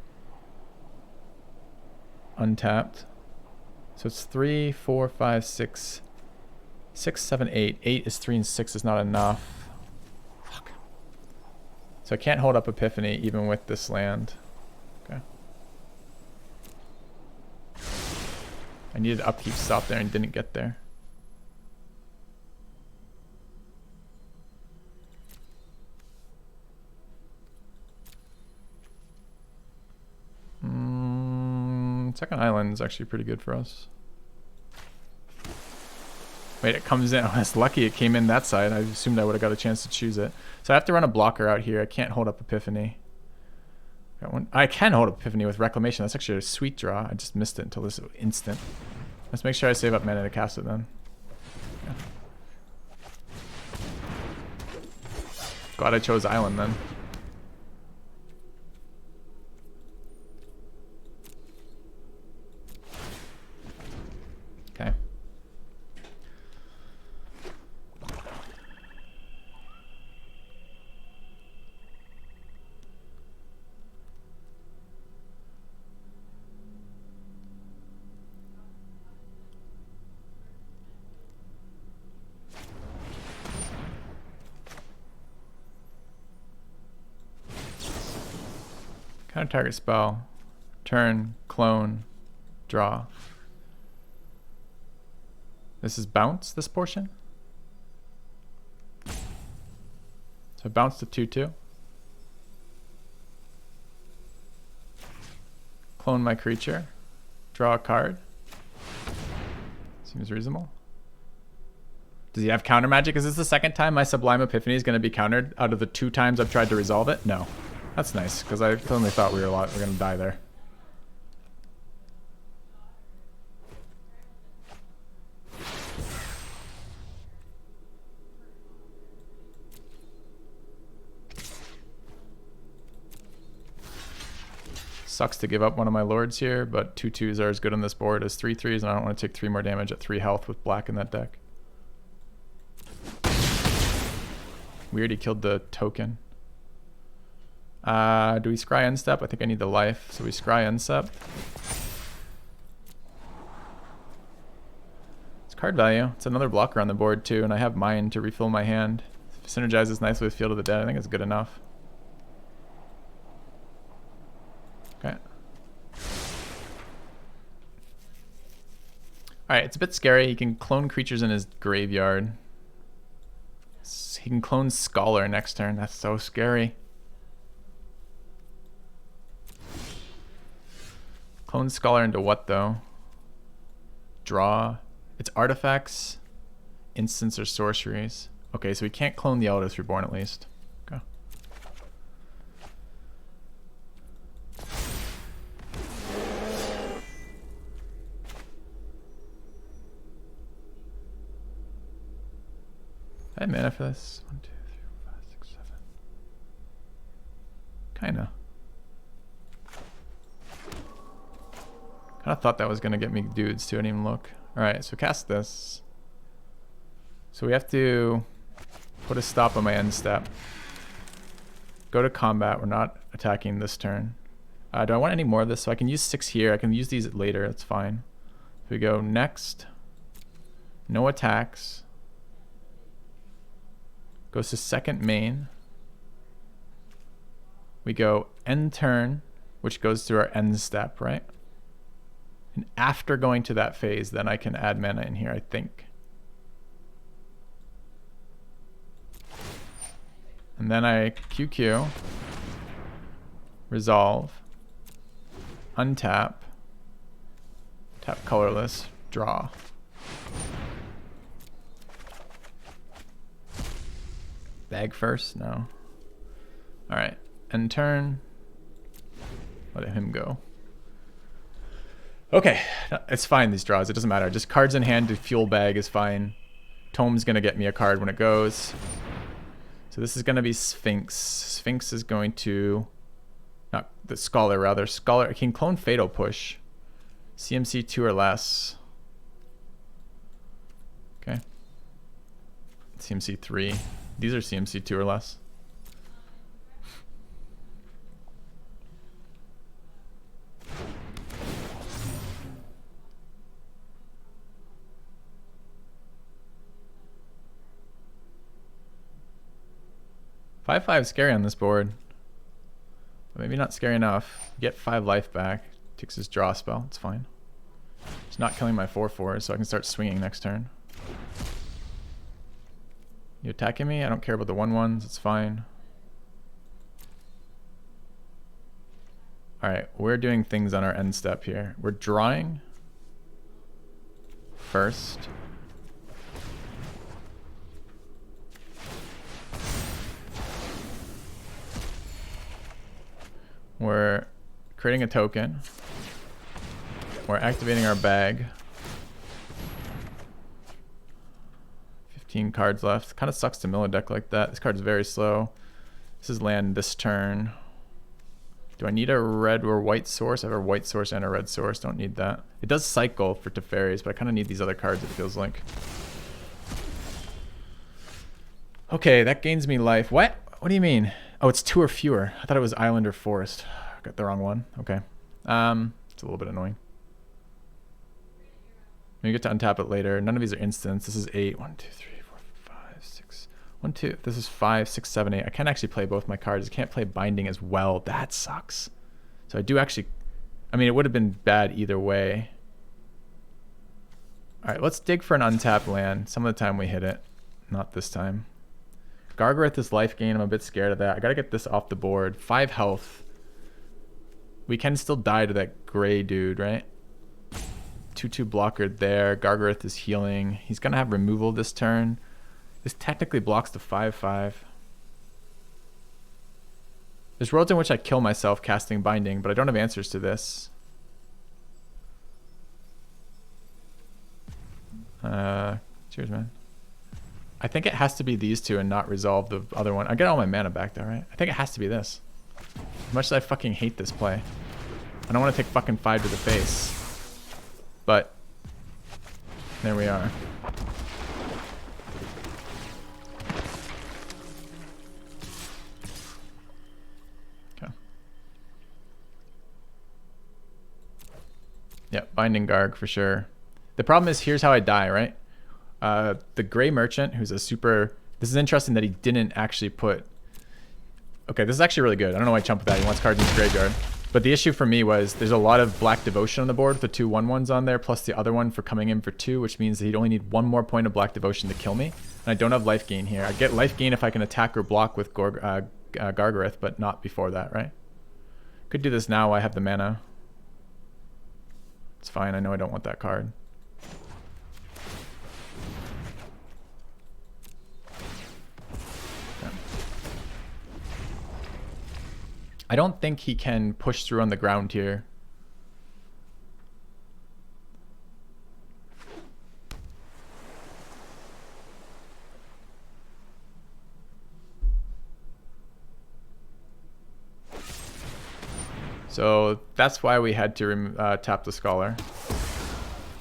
Untapped. So it's 3, 4, 5, 6. 6, 7, 8. 8 is 3 and 6 is not enough. Fuck. So I can't hold up Epiphany even with this land. Okay. I needed upkeep stop there and didn't get there. Second island is actually pretty good for us. Wait, it comes in. Oh, that's lucky it came in that side. I assumed I would have got a chance to choose it. So I have to run a blocker out here. I can't hold up Epiphany. I can hold up Epiphany with Reclamation. That's actually a sweet draw. I just missed it until this instant. Let's make sure I save up mana to cast it then. Yeah. Glad I chose island then. Okay. Counter target spell. Turn, clone, draw. This is bounce, this portion. So bounce to 2/2. Clone my creature. Draw a card. Seems reasonable. Does he have counter magic? Is this the second time my Sublime Epiphany is going to be countered out of the 2 times I've tried to resolve it? No. That's nice, because I totally thought we were going to die there. Sucks to give up one of my lords here, but 2/2s are as good on this board as 3/3s, and I don't want to take 3 more damage at 3 health with black in that deck. Weird, he killed the token. Do we scry unstep? I think I need the life, so we scry unstep. It's card value. It's another blocker on the board too, and I have mine to refill my hand. It synergizes nicely with Field of the Dead. I think it's good enough. Okay. Alright, it's a bit scary. He can clone creatures in his graveyard. He can clone Scholar next turn. That's so scary. Clone Scholar into what though? Draw. It's artifacts, instants, or sorceries. Okay, so we can't clone the Eldest Reborn at least. Okay. I have mana for this. 1, 2, 3, 4, 5, 6, 7. Kinda. Kinda thought that was gonna get me dudes too. I didn't even look. Alright, so cast this. So we have to put a stop on my end step. Go to combat. We're not attacking this turn. Do I want any more of this? So I can use 6 here. I can use these later. That's fine. So we go next. No attacks. Goes to second main. We go end turn, which goes through our end step, right? And after going to that phase, then I can add mana in here, I think. And then I QQ, resolve, untap, tap colorless, draw. Bag first? No. Alright. End turn. Let him go. Okay. It's fine, these draws. It doesn't matter. Just cards in hand to fuel bag is fine. Tome's going to get me a card when it goes. So this is going to be Sphinx. Sphinx is going to... Not the Scholar, rather. Scholar can clone Fatal Push. CMC 2 or less. Okay. CMC 3. These are CMC 2 or less. Five scary on this board. But maybe not scary enough. Get 5 life back. Takes his draw spell. It's fine. It's not killing my 4/4s, so I can start swinging next turn. You attacking me? I don't care about the 1/1s. It's fine. Alright, we're doing things on our end step here. We're drawing first. We're creating a token. We're activating our bag. 15 cards left. Kind of sucks to mill a deck like that. This card's very slow. This is land this turn. Do I need a red or white source? I have a white source and a red source. Don't need that. It does cycle for Teferis, but I kind of need these other cards, it feels like. Okay, that gains me life. What? What do you mean? Oh, it's 2 or fewer. I thought it was island or forest. I got the wrong one. Okay. It's a little bit annoying. We get to untap it later. None of these are instants. This is 8. 1, 2, 3, 4, 5, 6. 1, 2. This is 5, 6, 7, 8. I can't actually play both my cards. I can't play binding as well. That sucks. So I do actually... I mean, it would have been bad either way. Alright, let's dig for an untapped land. Some of the time we hit it. Not this time. Gargaroth is life gain. I'm a bit scared of that. I gotta get this off the board. 5 health. We can still die to that gray dude, right? 2/2 blocker there. Gargaroth is healing. He's gonna have removal this turn. This technically blocks the 5/5. There's worlds in which I kill myself casting binding, but I don't have answers to this. Cheers, man. I think it has to be these two and not resolve the other one. I get all my mana back though, right? I think it has to be this. As much as I fucking hate this play. I don't want to take fucking 5 to the face. But there we are. Okay. Yeah, binding Garg for sure. The problem is, here's how I die, right? The Gray Merchant, who's a super... This is interesting that he didn't actually put... Okay, this is actually really good. I don't know why I jumped with that. He wants cards in his graveyard. But the issue for me was there's a lot of Black Devotion on the board with the 2 1/1s on there, plus the other one for coming in for 2, which means that he'd only need 1 more point of Black Devotion to kill me. And I don't have life gain here. I get life gain if I can attack or block with Gargaroth, but not before that, right? Could do this now. I have the mana. It's fine. I know I don't want that card. I don't think he can push through on the ground here. So that's why we had to tap the Scholar.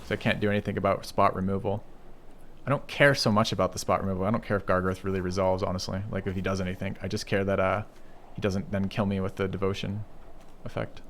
So I can't do anything about spot removal. I don't care so much about the spot removal. I don't care if Gargaroth really resolves, honestly. Like if he does anything. I just care that... he doesn't then kill me with the devotion effect.